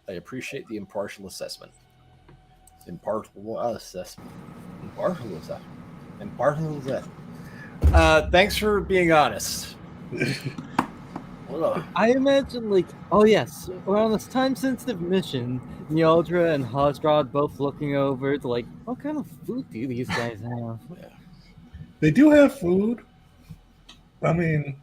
appreciate the impartial assessment. Thanks for being honest. Ugh. I imagine, oh yes, around this time-sensitive mission, Nyaldra and Hosrod both looking over to what kind of food do these guys have? They do have food. I mean,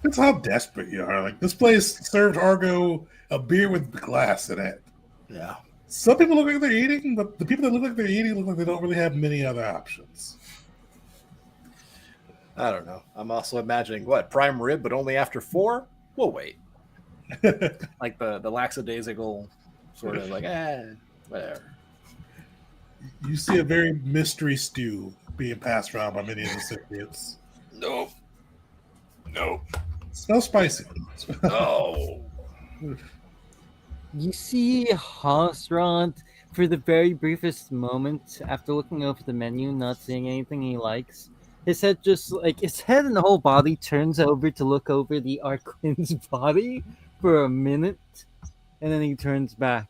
it's how desperate you are. Like, this place served Argo a beer with glass in it. Yeah. Some people look like they're eating, but the people that look like they're eating look like they don't really have many other options. I don't know. I'm also imagining prime rib, but only after 4. We'll wait. Like the lackadaisical sort of whatever. You see a very mystery stew being passed around by many of the Cypriots. No. Smells spicy. No. You see Hosrod, for the very briefest moment, after looking over the menu, not seeing anything he likes, his head his head and the whole body turns over to look over the Arquin's body for a minute, and then he turns back,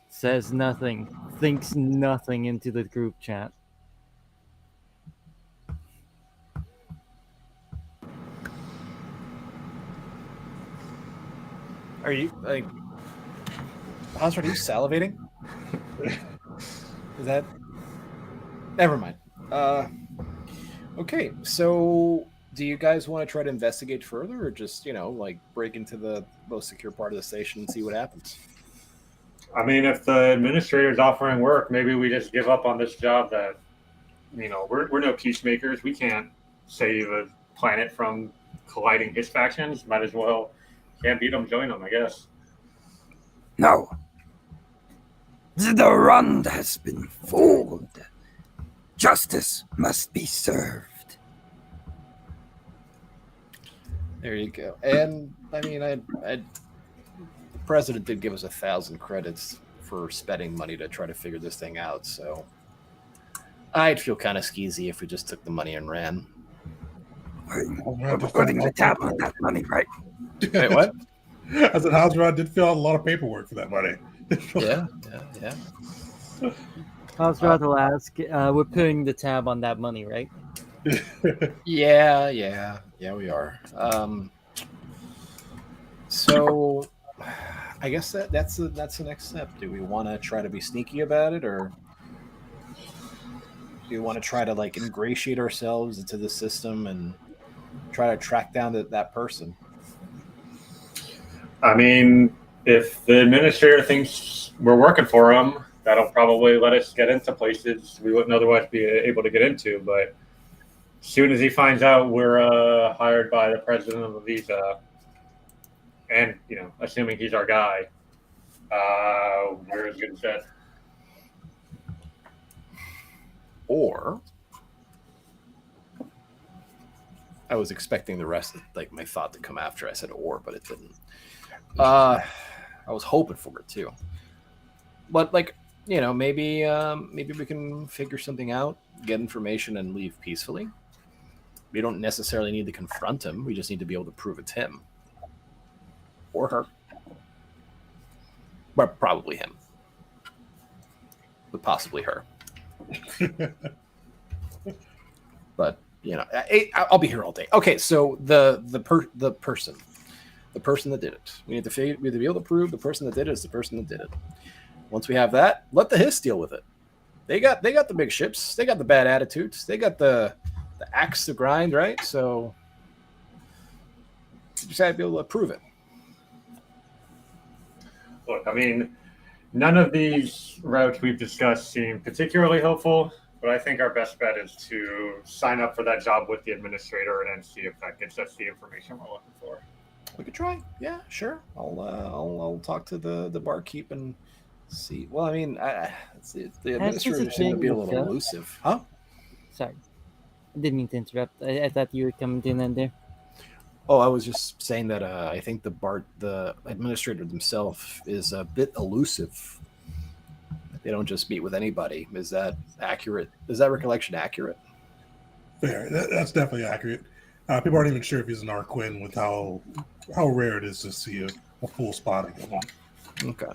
says nothing, thinks nothing into the group chat. Are you Hansford, are you salivating? Is that? Never mind. Okay, so do you guys want to try to investigate further, or just break into the most secure part of the station and see what happens? I mean, if the administrator's offering work, maybe we just give up on this job. That we're no peacemakers. We can't save a planet from colliding his factions. Might as well. Can't beat them, join them, I guess. No. The run has been fooled. Justice must be served. There you go. And I mean, the president did give us 1,000 credits for spending money to try to figure this thing out. So I'd feel kind of skeezy if we just took the money and ran. We're putting the tab on that money, right? Wait, what? I said, Hosrod did fill out a lot of paperwork for that money. Yeah. Hosrod will ask, we're putting the tab on that money, right? Yeah, we are. So I guess that's the next step. Do we want to try to be sneaky about it, or do we want to try to like ingratiate ourselves into the system and try to track down that person? I mean, if the administrator thinks we're working for him, that'll probably let us get into places we wouldn't otherwise be able to get into. But as soon as he finds out we're hired by the president of the Visa, and assuming he's our guy, we're as good as dead. Or I was expecting the rest of like my thought to come after I said or, but it didn't. I was hoping for it too. But like, maybe we can figure something out, get information, and leave peacefully. We don't necessarily need to confront him. We just need to be able to prove it's him. Or her. But probably him. But possibly her. But I'll be here all day. Okay, so the person that did it. We need to be able to prove the person that did it is the person that did it. Once we have that, let the Hiss deal with it. They got the big ships. They got the bad attitudes. They got the axe to grind, right? So you just have to be able to prove it. Look, I mean, none of these routes we've discussed seem particularly hopeful, but I think our best bet is to sign up for that job with the administrator and then see if that gets us the information we're looking for. We could try. Yeah, sure. I'll talk to the barkeep and see. Well, I mean, the administrator seemed to be a little elusive, huh? Sorry, I didn't mean to interrupt. I thought you were coming in there. Oh, I was just saying that I think the administrator themselves is a bit elusive. They don't just meet with anybody. Is that accurate? Is that recollection accurate? Fair. That's definitely accurate. People aren't even sure if he's an Arquin with how rare it is to see a full spotting of him. Okay.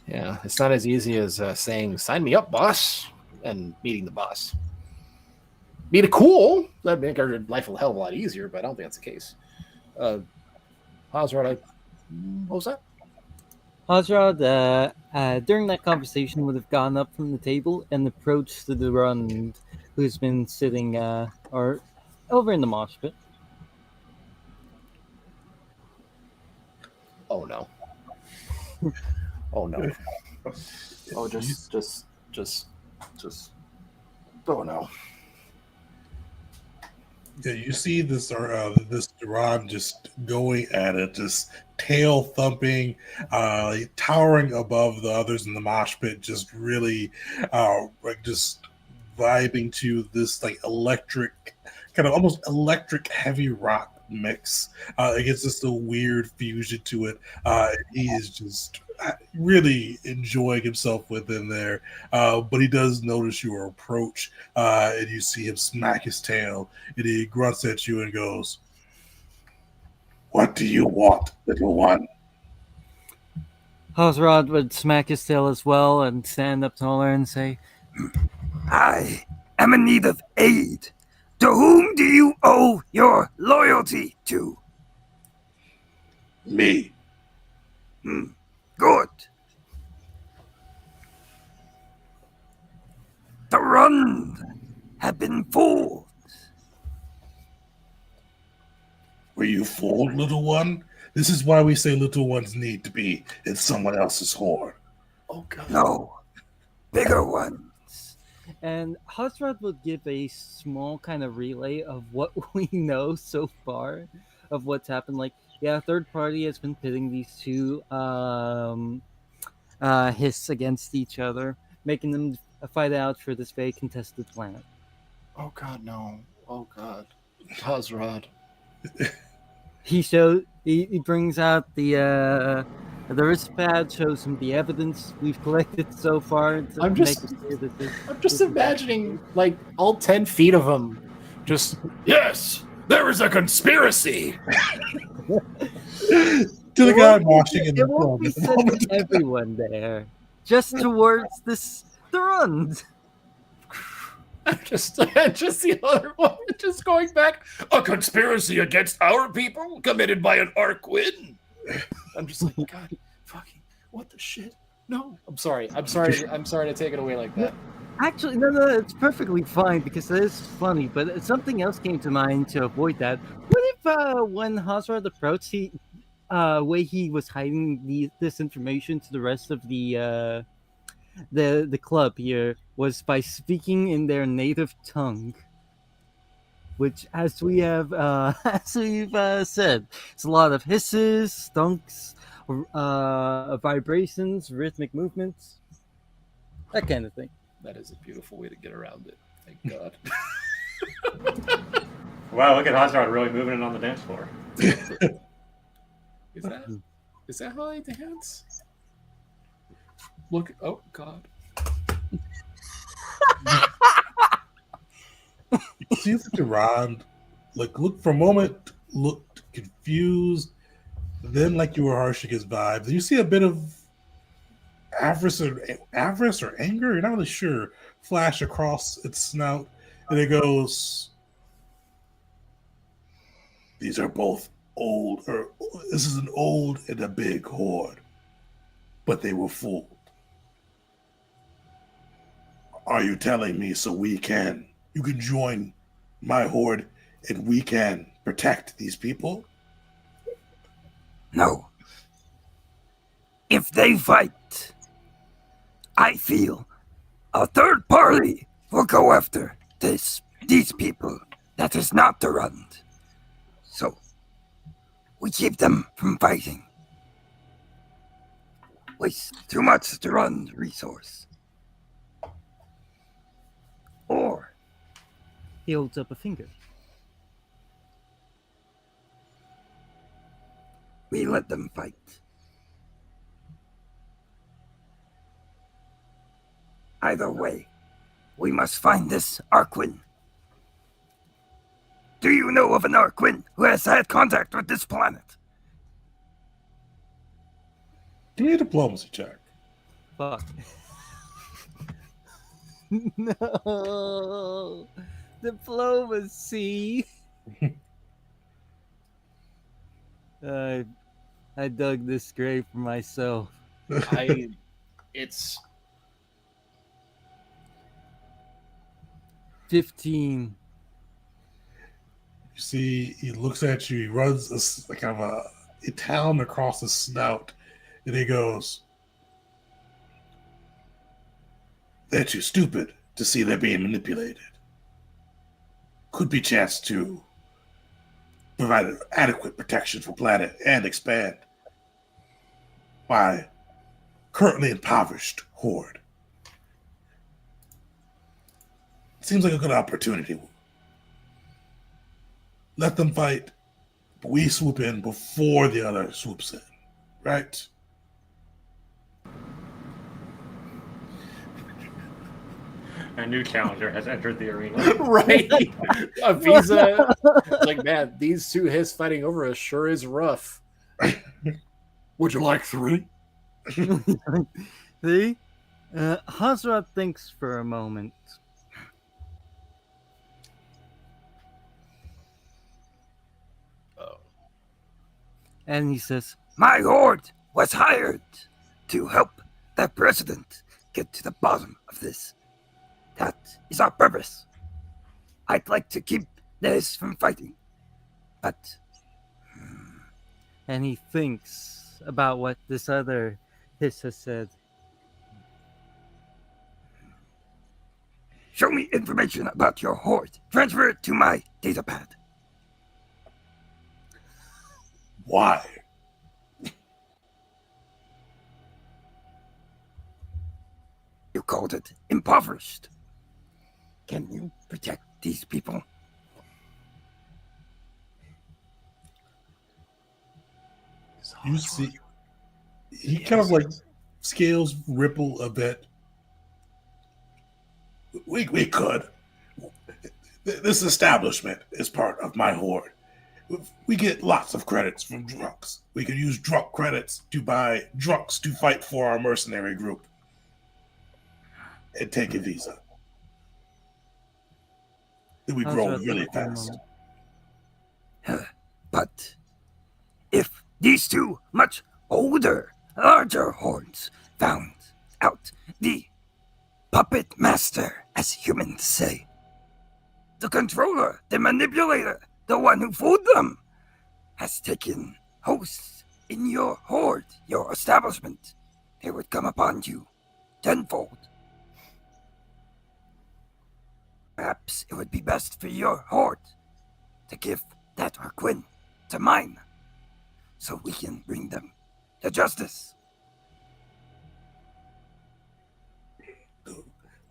Yeah, it's not as easy as saying, "Sign me up, boss," and meeting the boss. Be cool. That'd make our life a hell of a lot easier, but I don't think that's the case. Hosrod, what was that? Hosrod, during that conversation, would have gone up from the table and approached the Durand, who's been sitting or over in the mosh pit. Oh no! Oh no! Oh, just. Oh no! Yeah, you see this Durand just going at it, just tail thumping, towering above the others in the mosh pit, just really just vibing to this like electric, kind of almost electric heavy rock mix. It gets just a weird fusion to it. He is just really enjoying himself within there, but he does notice your approach, and you see him smack his tail, and he grunts at you and goes, "What do you want, little one?" Hosrod would smack his tail as well and stand up taller and say, I am in need of aid. To whom do you owe your loyalty to? Me. Good. The run have been fooled. Were you fooled, little one? This is why we say little ones need to be in someone else's horde. Oh God! No, bigger one. and Hosrod would give a small kind of relay of what we know so far of what's happened. Like, yeah, a third party has been pitting these two Hiss against each other, making them fight out for this very contested planet. Oh God, no! Oh God, Hosrod. He brings out the wristpad, shows him the evidence we've collected so far. I'm just imagining like all 10 feet of them. Just yes, there is a conspiracy. To the guy watching in the It won't be sending everyone there, just towards the run. I just the other one just going back. A conspiracy against our people committed by an Arquin. I'm just like, God, fucking, what the shit? No, I'm sorry. I'm sorry to take it away like that. Actually, no, it's perfectly fine because it is funny. But something else came to mind to avoid that. What if when Hazard approached, way he was hiding this information to the rest of the club here was by speaking in their native tongue, which, as we have as we've said, it's a lot of hisses, stunks, vibrations, rhythmic movements, that kind of thing. That is a beautiful way to get around it. Thank God. Wow, look at Hazard really moving it on the dance floor. Is that how I dance? Look, oh God. You see Durand, look for a moment, looked confused, then like you were harsh against vibes. You see a bit of avarice or anger, you're not really sure, flash across its snout, and it goes, these are both old, or this is an old and a big horde, but they were fooled. Are you telling me you can join my horde and we can protect these people? No. If they fight, I feel a third party will go after these people. That is not the run. So, we keep them from fighting. Waste too much to run resource. Or, He holds up a finger. we let them fight. Either way, we must find this Arquin. Do you know of an Arquin who has had contact with this planet? Give me a diplomacy check. Fuck. No. Diplomacy. I dug this grave for myself. It's 15. You see, he looks at you, he runs a kind of a talon across his snout, and he goes, they're too stupid to see they're being manipulated. Could be chance to provide adequate protection for planet and expand my currently impoverished horde. Seems like a good opportunity. Let them fight, but we swoop in before the other swoops in, right? A new challenger has entered the arena. right. A visa. Like, man, these two hiss fighting over us sure is rough. Would you like 3? See? Hazrat thinks for a moment. Oh. And he says, My horde was hired to help the president get to the bottom of this. That is our purpose. I'd like to keep this from fighting, but... and he thinks about what this other hiss has said. Show me information about your horde. Transfer it to my datapad. Why? You called it impoverished. Can you protect these people? You see, he kind of like scales ripple a bit. We could. This establishment is part of my horde. We get lots of credits from drunks. We could use drunk credits to buy drunks to fight for our mercenary group and take a visa. Then we grow really fast. But if these two much older, larger hordes found out the puppet master, as humans say. The controller, the manipulator, the one who fooled them, has taken host in your horde, your establishment. They would come upon you tenfold. Perhaps it would be best for your horde to give that Harquin to mine, so we can bring them to justice.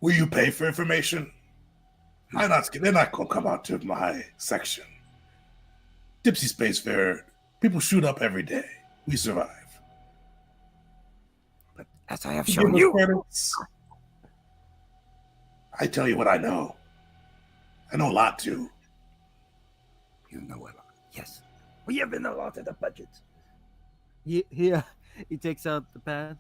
Will you pay for information? They're not gonna come out to my section. Dipsy Spacefarer, people shoot up every day. We survive. But as I have You shown give us you, credits. I tell you what I know. I know a lot too. you know a lot. Yes, we have been allotted a budget. He takes out the pad.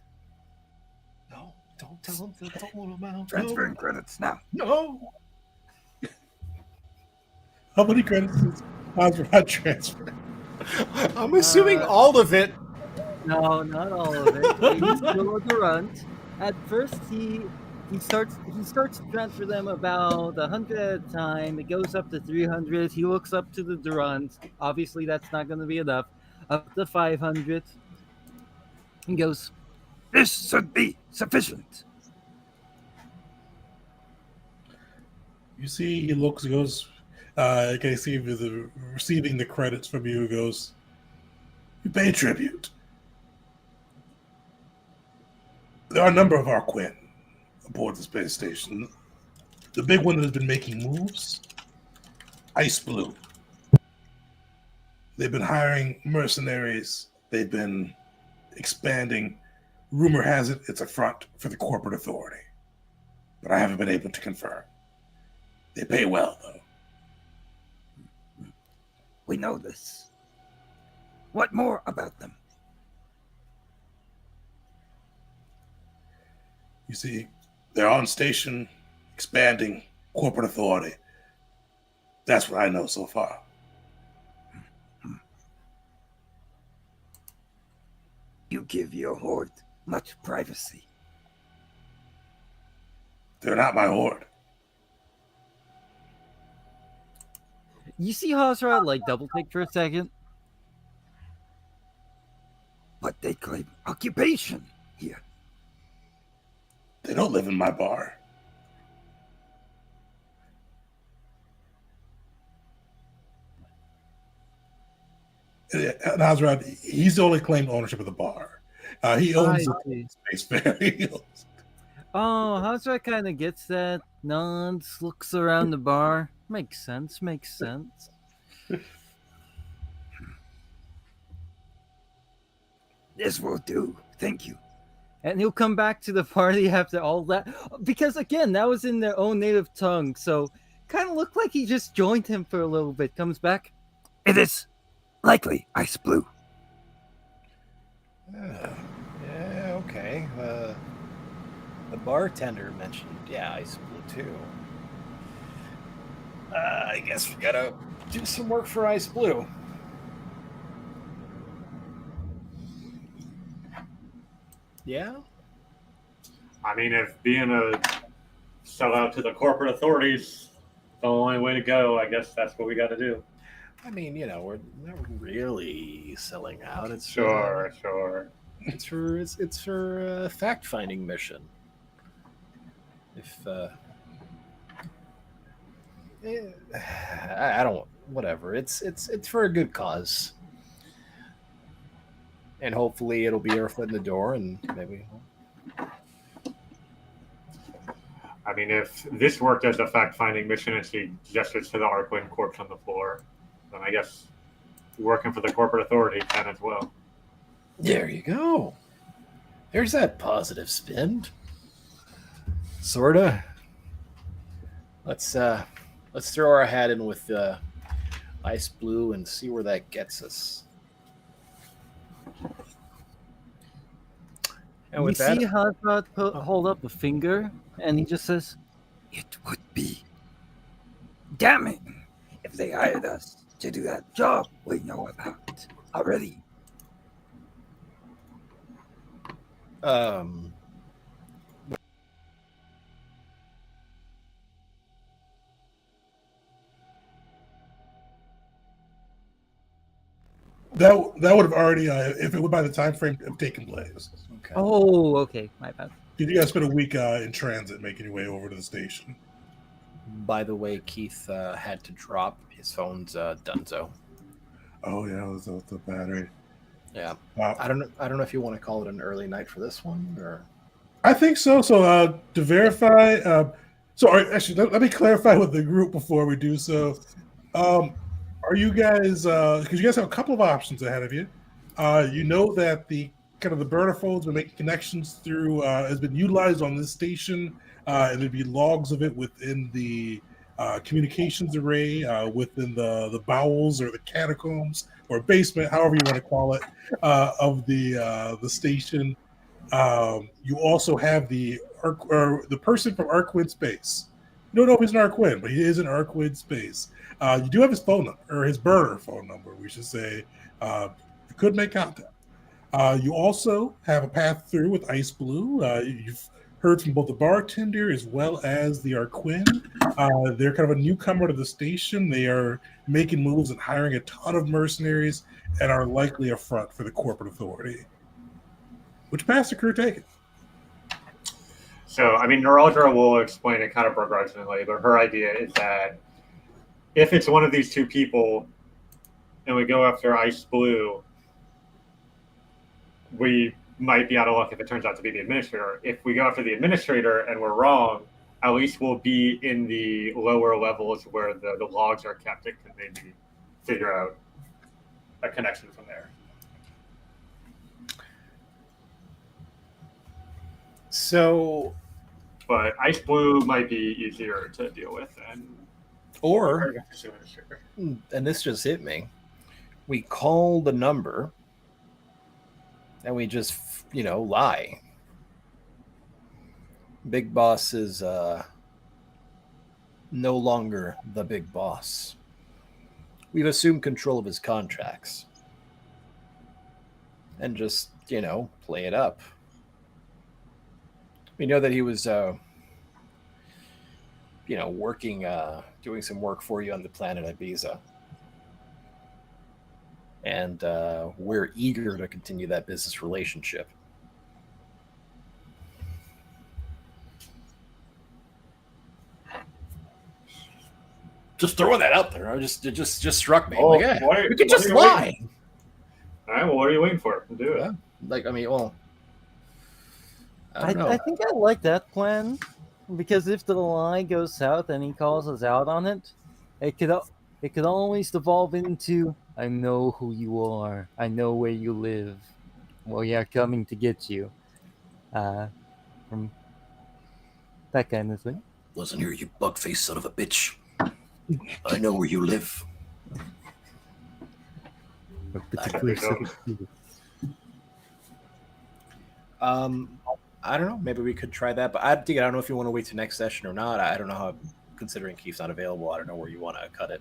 No, don't tell him the total amount. Transferring credits now. No. How many credits is Osrod transfer? I'm assuming all of it. No, not all of it. He's still a Durant. At first, he starts to transfer them about 100 at a time. It goes up to 300. He looks up to the Durant. Obviously, that's not going to be enough. Up to 500. He goes, This should be sufficient. You see, he goes, okay, see receiving the credits from you, goes, you pay tribute. There are a number of Harquin aboard the space station. The big one that has been making moves, Ice Blue. They've been hiring mercenaries. They've been expanding. Rumor has it it's a front for the corporate authority, but I haven't been able to confirm. They pay well, though. We know this. What more about them? You see, they're on station, expanding corporate authority. That's what I know so far. You give your horde much privacy. They're not my horde. you see Hosrod like double take for a second? But they claim occupation here. They don't live in my bar. And Osrod, he's the only claimed ownership of the bar. He owns I the see. space ferry. Oh, Hosrod kind of gets that. Nods, looks around the bar. Makes sense. This will do. Thank you. And he'll come back to the party after all that. Because, again, that was in their own native tongue. So, kind of looked like he just joined him for a little bit. Comes back. It is likely Ice Blue. Yeah, okay. The bartender mentioned, Ice Blue too. I guess we gotta do some work for Ice Blue. Yeah? I mean, if being a sellout to the corporate authorities the only way to go, I guess that's what we got to do. I mean, we're not really selling out. It's Sure. It's her fact-finding mission. If I don't, whatever. It's for a good cause, and hopefully it'll be our foot in the door, and maybe. I mean, if this worked as a fact-finding mission and she gestures to the Arkwin corpse on the floor, then I guess working for the corporate authority can as well. There you go. There's that positive spin. Sorta. Let's throw our hat in with Ice Blue and see where that gets us. And with see Hosrod hold up a finger, and he just says, It would be damning if they hired us to do that job we know about already. Um, That would have already, if it would by the time frame have taken place. okay. Oh, okay, my bad. Did you guys spend a week in transit making your way over to the station? By the way, Keith had to drop his phone's Dunzo. Oh yeah, it was the battery. Yeah, Wow. I don't know if you want to call it an early night for this one or. I think so. So to verify, actually, let me clarify with the group before we do so. Are you guys? Because you guys have a couple of options ahead of you. You know that the kind of the burner phone's been making connections through has been utilized on this station, and there'd be logs of it within the communications array, within the bowels or the catacombs or basement, however you want to call it, of the station. You also have the person from Arquid Space. You don't know if he's an Arquid, but he is in Arquid Space. You do have his phone number, or his burner phone number, we should say. You could make contact. You also have a path through with Ice Blue. You've heard from both the bartender as well as the Arquin. They're kind of a newcomer to the station. They are making moves and hiring a ton of mercenaries and are likely a front for the corporate authority. Which path the crew taking? So, I mean, Naraldra will explain it kind of begrudgingly, but her idea is that if it's one of these two people and we go after Ice Blue, we might be out of luck if it turns out to be the administrator. If we go after the administrator and we're wrong, at least we'll be in the lower levels where the logs are kept and can maybe figure out a connection from there. So, but Ice Blue might be easier to deal with, and this just hit me. We call the number, and we just lie. Big Boss is no longer the big boss. We've assumed control of his contracts, and just play it up. We know that he was, working, doing some work for you on the planet Ibiza. And we're eager to continue that business relationship. Just throwing that out there. It just struck me. Oh, we could just lie. All right, well, what are you waiting for? Do it. Yeah. I think I like that plan, because if the lie goes south and he calls us out on it, it could always devolve into, I know who you are, I know where you live, we are coming to get you, from that kind of thing. Listen here, you bug-faced son of a bitch. I know where you live. A particular set of people. I don't know. Maybe we could try that, but I don't know if you want to wait to next session or not. I don't know how, considering Keith's not available. I don't know where you want to cut it.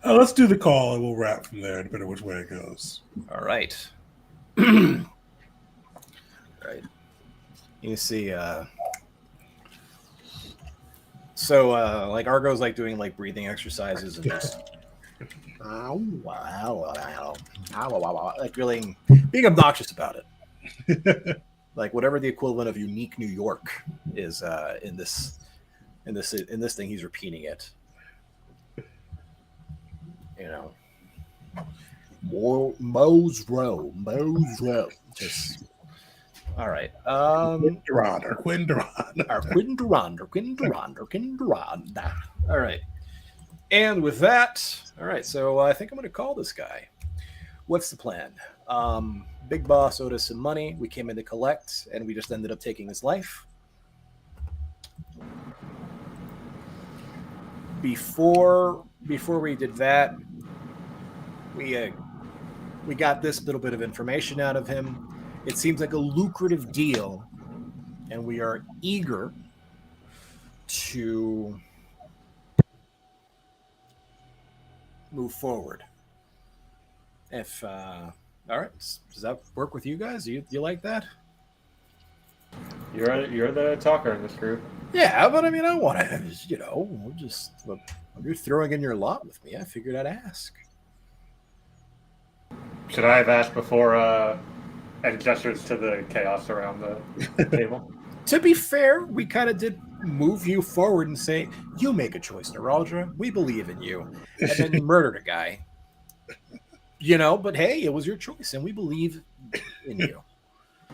Let's do the call and we'll wrap from there, depending on which way it goes. All right. Right. You see, like Argo's like doing like breathing exercises and just like really being obnoxious about it. Like whatever the equivalent of unique New York is in this thing, he's repeating it. Mo's Row. Just all right. Quinderonda. All right. And with that, all right. So I think I'm going to call this guy. What's the plan? Big Boss owed us some money. We came in to collect, and we just ended up taking his life. Before we did that, we got this little bit of information out of him. It seems like a lucrative deal, and we are eager to move forward. If all right, does that work with you guys? You like that? You're the talker in this group. Yeah, but I mean, I want to, you're throwing in your lot with me. I figured I'd ask. Should I have asked before? And gestures to the chaos around the table. To be fair, we kind of did move you forward and say, you make a choice, Neuralgia. We believe in you. And then you murdered a guy. But hey, it was your choice, and we believe in you.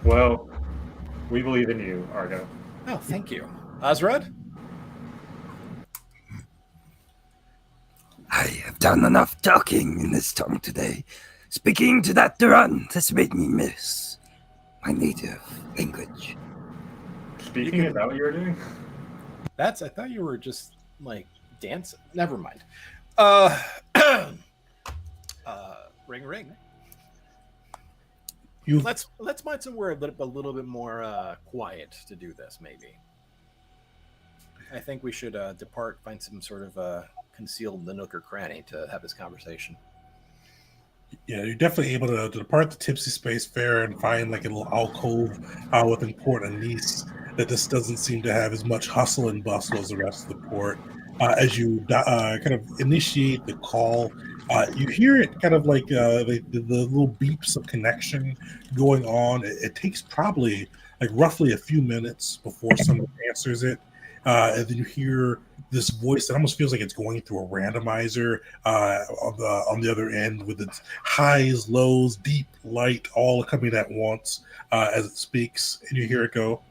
Well, we believe in you, Argo. Oh, thank you. Azrad? I have done enough talking in this tongue today. Speaking to that Durant has made me miss my native language. Speaking, is that what you were doing? I thought you were just like dancing. Never mind. Ring ring. Let's find somewhere a little bit more quiet to do this, maybe. I think we should depart, find some sort of concealed nook or cranny to have this conversation. Yeah, you're definitely able to depart the Tipsy Space Fair and find like a little alcove with in Port Anise that just doesn't seem to have as much hustle and bustle as the rest of the port. As you kind of initiate the call, you hear it kind of like the little beeps of connection going on. It takes probably like roughly a few minutes before someone answers it. And then you hear this voice that almost feels like it's going through a randomizer on the other end, with its highs, lows, deep, light, all coming at once as it speaks. And you hear it go,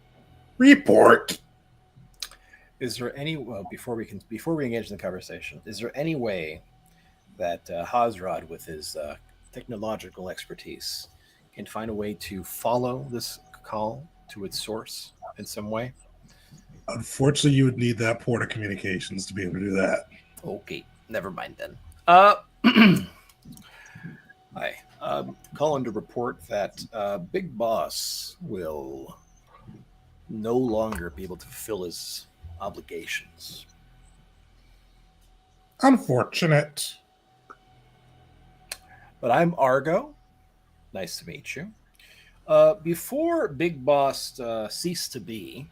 "Report." Is there any before we engage in the conversation? Is there any way that Hazrad, with his technological expertise, can find a way to follow this call to its source in some way? Unfortunately, you would need that port of communications to be able to do that. Okay, never mind then. Hi. Calling to report that Big Boss will no longer be able to fulfill his obligations. Unfortunate. But I'm Argo. Nice to meet you. Before Big Boss ceased to be,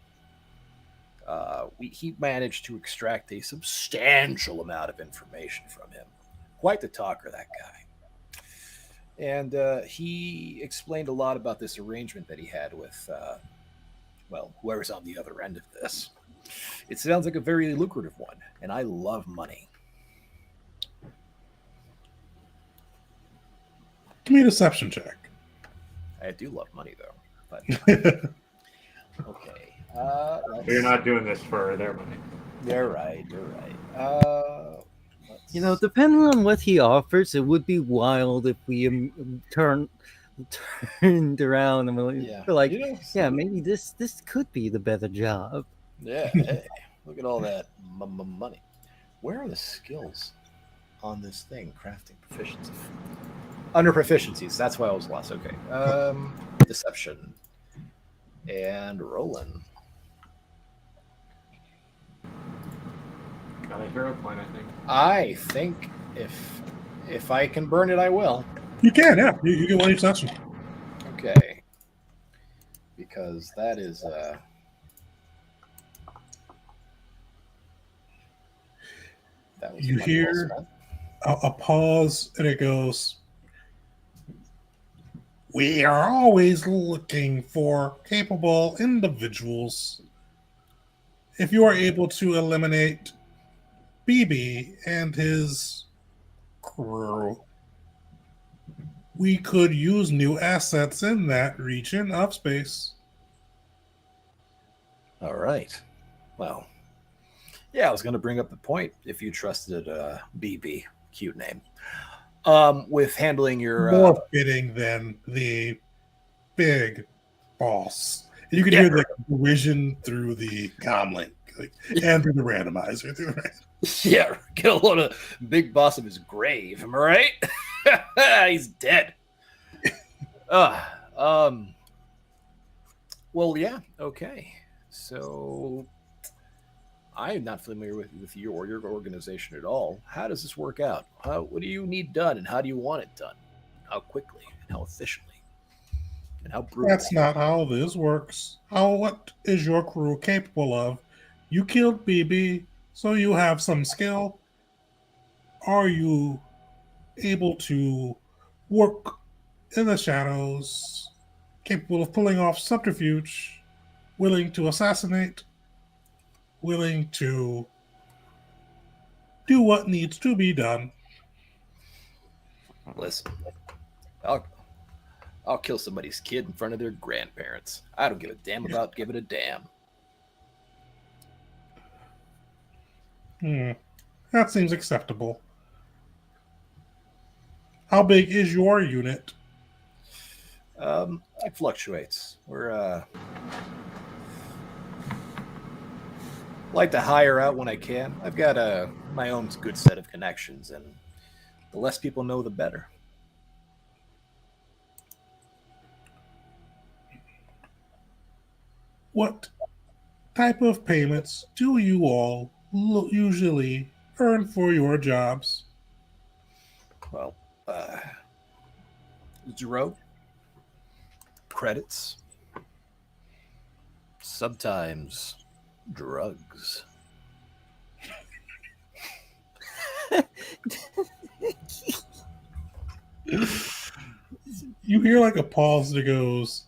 he managed to extract a substantial amount of information from him. Quite the talker, that guy. And he explained a lot about this arrangement that he had with, whoever's on the other end of this. It sounds like a very lucrative one, and I love money. Give me a deception check. I do love money, though. But okay. You're not doing this for their money. You're right. Depending on what he offers, it would be wild if we turned around and we're like, maybe this could be the better job. Yeah, hey, look at all that money. Where are the skills on this thing? Crafting proficiency. Under proficiencies, that's why I was lost. Okay. Deception. And rolling. Got a hero point, I think. I think if I can burn it, I will. You can, yeah. You can leave session. Okay. Because that is that was you hear a pause, and it goes, "We are always looking for capable individuals. If you are able to eliminate BB and his crew, we could use new assets in that region of space." All right. Well, yeah, I was going to bring up the point if you trusted BB, cute name, with handling your more fitting than the big boss. You can hear the derision through the comlink, and through the randomizer. Yeah, get a load of Big Boss of his grave. Am I right? He's dead. Well, yeah. Okay. So I am not familiar with your organization at all. How does this work out? What do you need done, and how do you want it done? how quickly, and how efficiently, and how brutally. That's not how this works. What is your crew capable of? You killed BB, so you have some skill. Are you able to work in the shadows, capable of pulling off subterfuge, willing to assassinate, willing to do what needs to be done? Listen, I'll kill somebody's kid in front of their grandparents. I don't give a damn about giving a damn. That seems acceptable. How big is your unit? It fluctuates. We're like to hire out when I can. I've got my own good set of connections, and the less people know, the better. What type of payments do you all usually earn for your jobs? Well, zero credits, sometimes drugs. You hear like a pause that goes,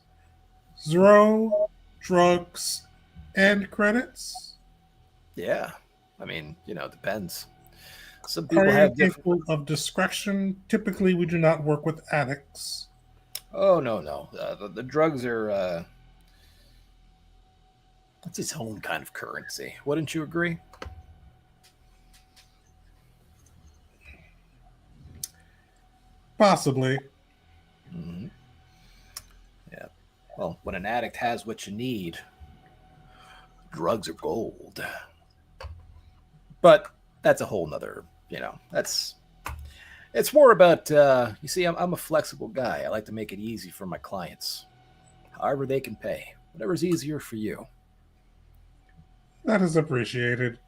zero, drugs, and credits? Yeah, I mean, it depends. Some Are people you have different. capable of discretion? Typically, we do not work with addicts. Oh no. The drugs are it's its own kind of currency. Wouldn't you agree? Possibly. Mm-hmm. Yeah. Well, when an addict has what you need, drugs are gold. But that's a whole nother, it's more about, you see, I'm a flexible guy. I like to make it easy for my clients. However they can pay. Whatever's easier for you. That is appreciated.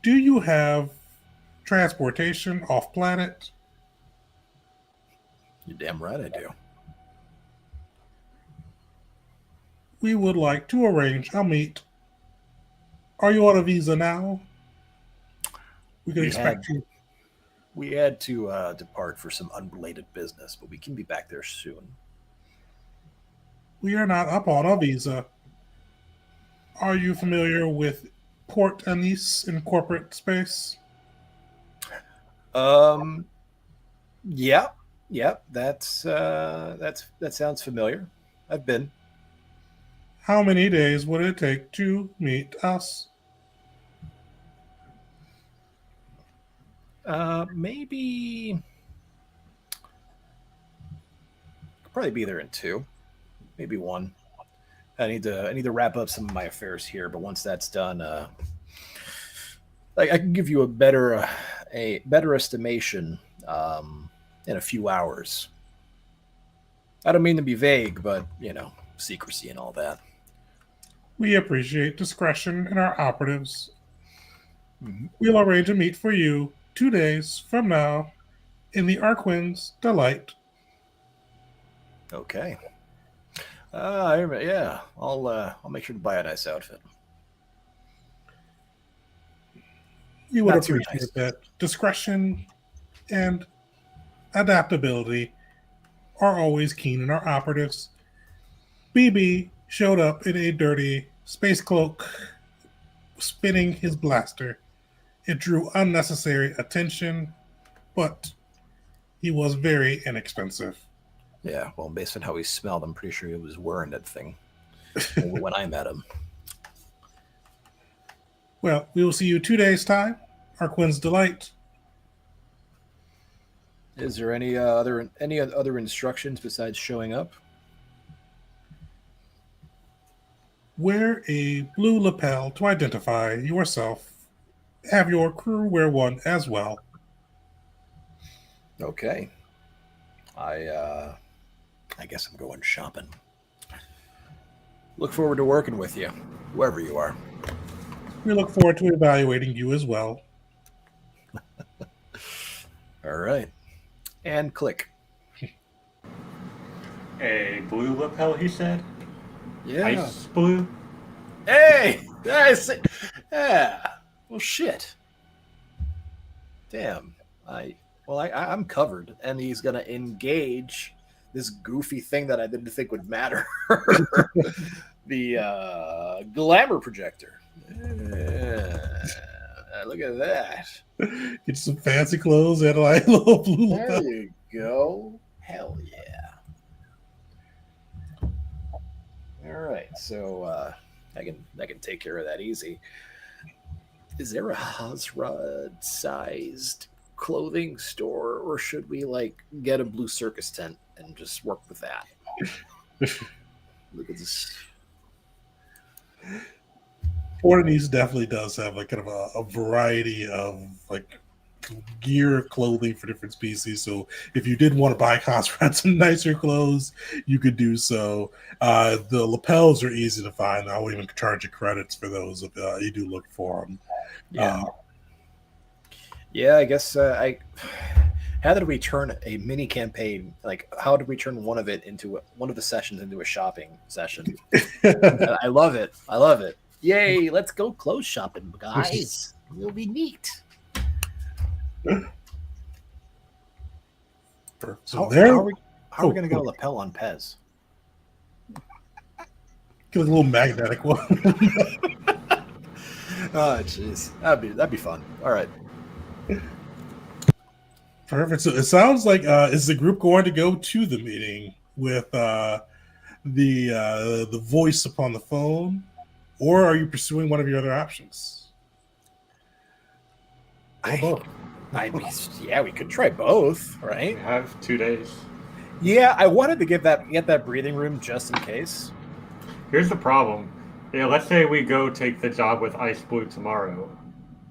Do you have transportation off planet? You're damn right I do. We would like to arrange a meet. Are you on a visa now? We can expect you. We had to depart for some unrelated business, but we can be back there soon. We are not up on a visa. Are you familiar with Port Anise in corporate space? Yeah, that sounds familiar. I've been. How many days would it take to meet us? Maybe could probably be there in 2, maybe 1. I need to wrap up some of my affairs here, but once that's done, I can give you a better estimation in a few hours. I don't mean to be vague, but secrecy and all that. We appreciate discretion in our operatives. Mm-hmm. We'll arrange a meet for you 2 days from now in the Arquin's Delight. Okay. Yeah, I'll make sure to buy a nice outfit. We would Not too appreciate nice. that. Discretion and adaptability are always keen in our operatives. BB showed up in a dirty space cloak, spinning his blaster. It drew unnecessary attention, but he was very inexpensive. Yeah, well, based on how he smelled, I'm pretty sure he was wearing that thing when I met him. Well, we will see you 2 days' time. Arquin's Delight. Is there any other instructions besides showing up? Wear a blue lapel to identify yourself. Have your crew wear one as well. Okay. I guess I'm going shopping. Look forward to working with you, whoever you are. We look forward to evaluating you as well. All right. And click. A blue lapel, he said? Yeah. Ice blue? Hey! Yeah. Well, shit. Damn. I'm covered, and he's gonna engage this goofy thing that I didn't think would matter. The glamour projector. Yeah. Look at that. Get some fancy clothes and like a little blue There lapel. you go. Hell yeah. All right, so I can take care of that easy. Is there a Hosrod sized clothing store, or should we like get a blue circus tent and just work with that? Look at this. Fortnite definitely does have like kind of a variety of like gear, clothing for different species. So if you did want to buy Cosrad some nicer clothes, you could do so. The lapels are easy to find. I won't even charge you credits for those if you do look for them. Yeah. Yeah, I guess how did we turn a mini campaign? Like, how did we turn one of the sessions into a shopping session? I love it. I love it. Yay! Let's go clothes shopping, guys. It'll be neat. So How there, are we going to get a lapel on Pez? get a little magnetic one. Oh, jeez, that'd be fun. All right. Perfect. So it sounds like is the group going to go to the meeting with the voice upon the phone, or are you pursuing one of your other options? Yeah, we could try both, We right? have 2 days. Yeah, I wanted to get that breathing room just in case. Here's the problem. Yeah, let's say we go take the job with Ice Blue tomorrow,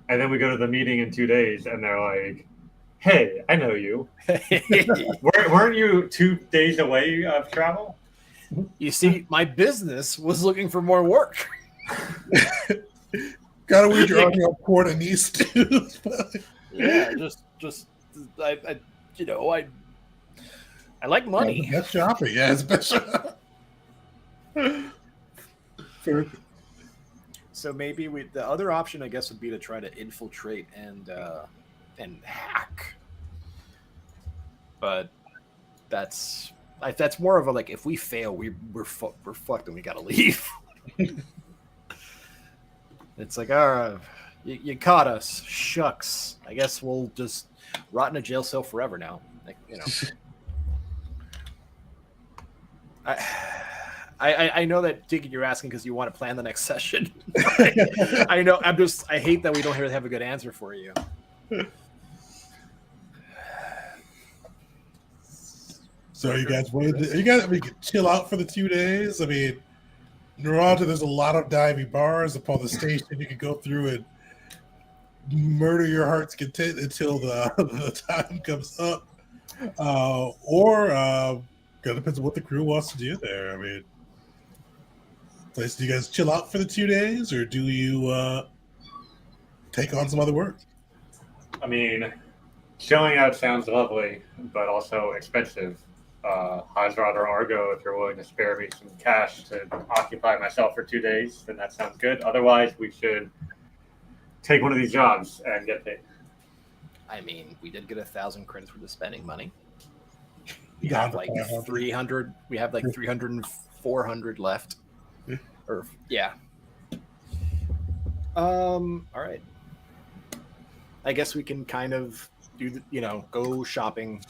and then we go to the meeting in 2 days, and they're like, "Hey, I know you. Weren't you 2 days away of travel?" You see, my business was looking for more work. Gotta weed your army on port and east. Yeah, just I like money. That's shopping. Yeah, it's best. So maybe the other option, I guess, would be to try to infiltrate and hack. But that's more of a like, if we fail, we're fucked and we gotta leave. It's like, you caught us. Shucks. I guess we'll just rot in a jail cell forever now. Like, I know that, Diggy, you're asking because you want to plan the next session. I know. I hate that we don't have a good answer for you. So you guys we could chill out for the 2 days. I mean, Naranja, there's a lot of diving bars upon the station you could go through and murder your heart's content until the time comes up. Or depends on what the crew wants to do there. I mean, do you guys chill out for the 2 days, or do you take on some other work? I mean, chilling out sounds lovely, but also expensive. Hazrod or Argo, if you're willing to spare me some cash to occupy myself for 2 days, then that sounds good. Otherwise, we should take one of these jobs and get paid. I mean, we did get 1,000 credits for the spending money. We Yeah, have like 300. We have like 300 and 400 left. Or yeah. All right. I guess we can kind of do go shopping,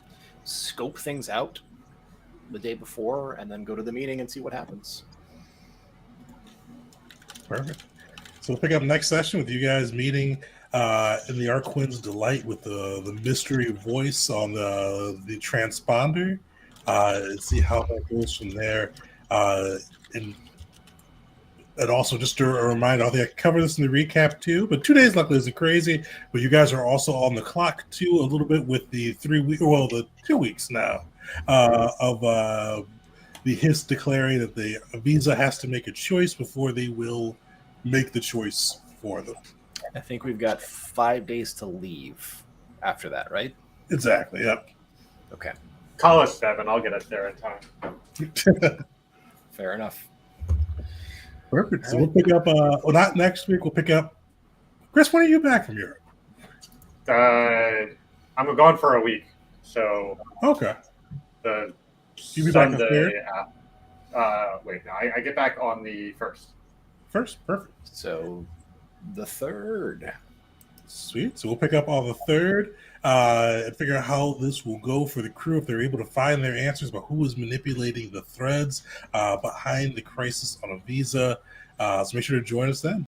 scope things out the day before, and then go to the meeting and see what happens. Perfect. So we'll pick up next session with you guys meeting in the Arquin's Delight with the mystery voice on the transponder, and see how that goes from there. And also, just a reminder, I think I covered this in the recap too, but 2 days luckily isn't crazy. But you guys are also on the clock too, a little bit with the 2 weeks now of the HIS declaring that the visa has to make a choice before they will make the choice for them. I think we've got 5 days to leave after that, right? Exactly. Yep. Okay. Call us 7. I'll get us there in time. Fair enough. Perfect. So All we'll pick up. Well, not next week. We'll pick up. Chris, when are you back from Europe? I'm gone for a week, so Okay. the You be back on Sunday. Wait, no, I get back on the 1st. First, perfect. So the 3rd. Sweet. So we'll pick up on the 3rd and figure out how this will go for the crew if they're able to find their answers about who is manipulating the threads behind the crisis on a visa. So make sure to join us then.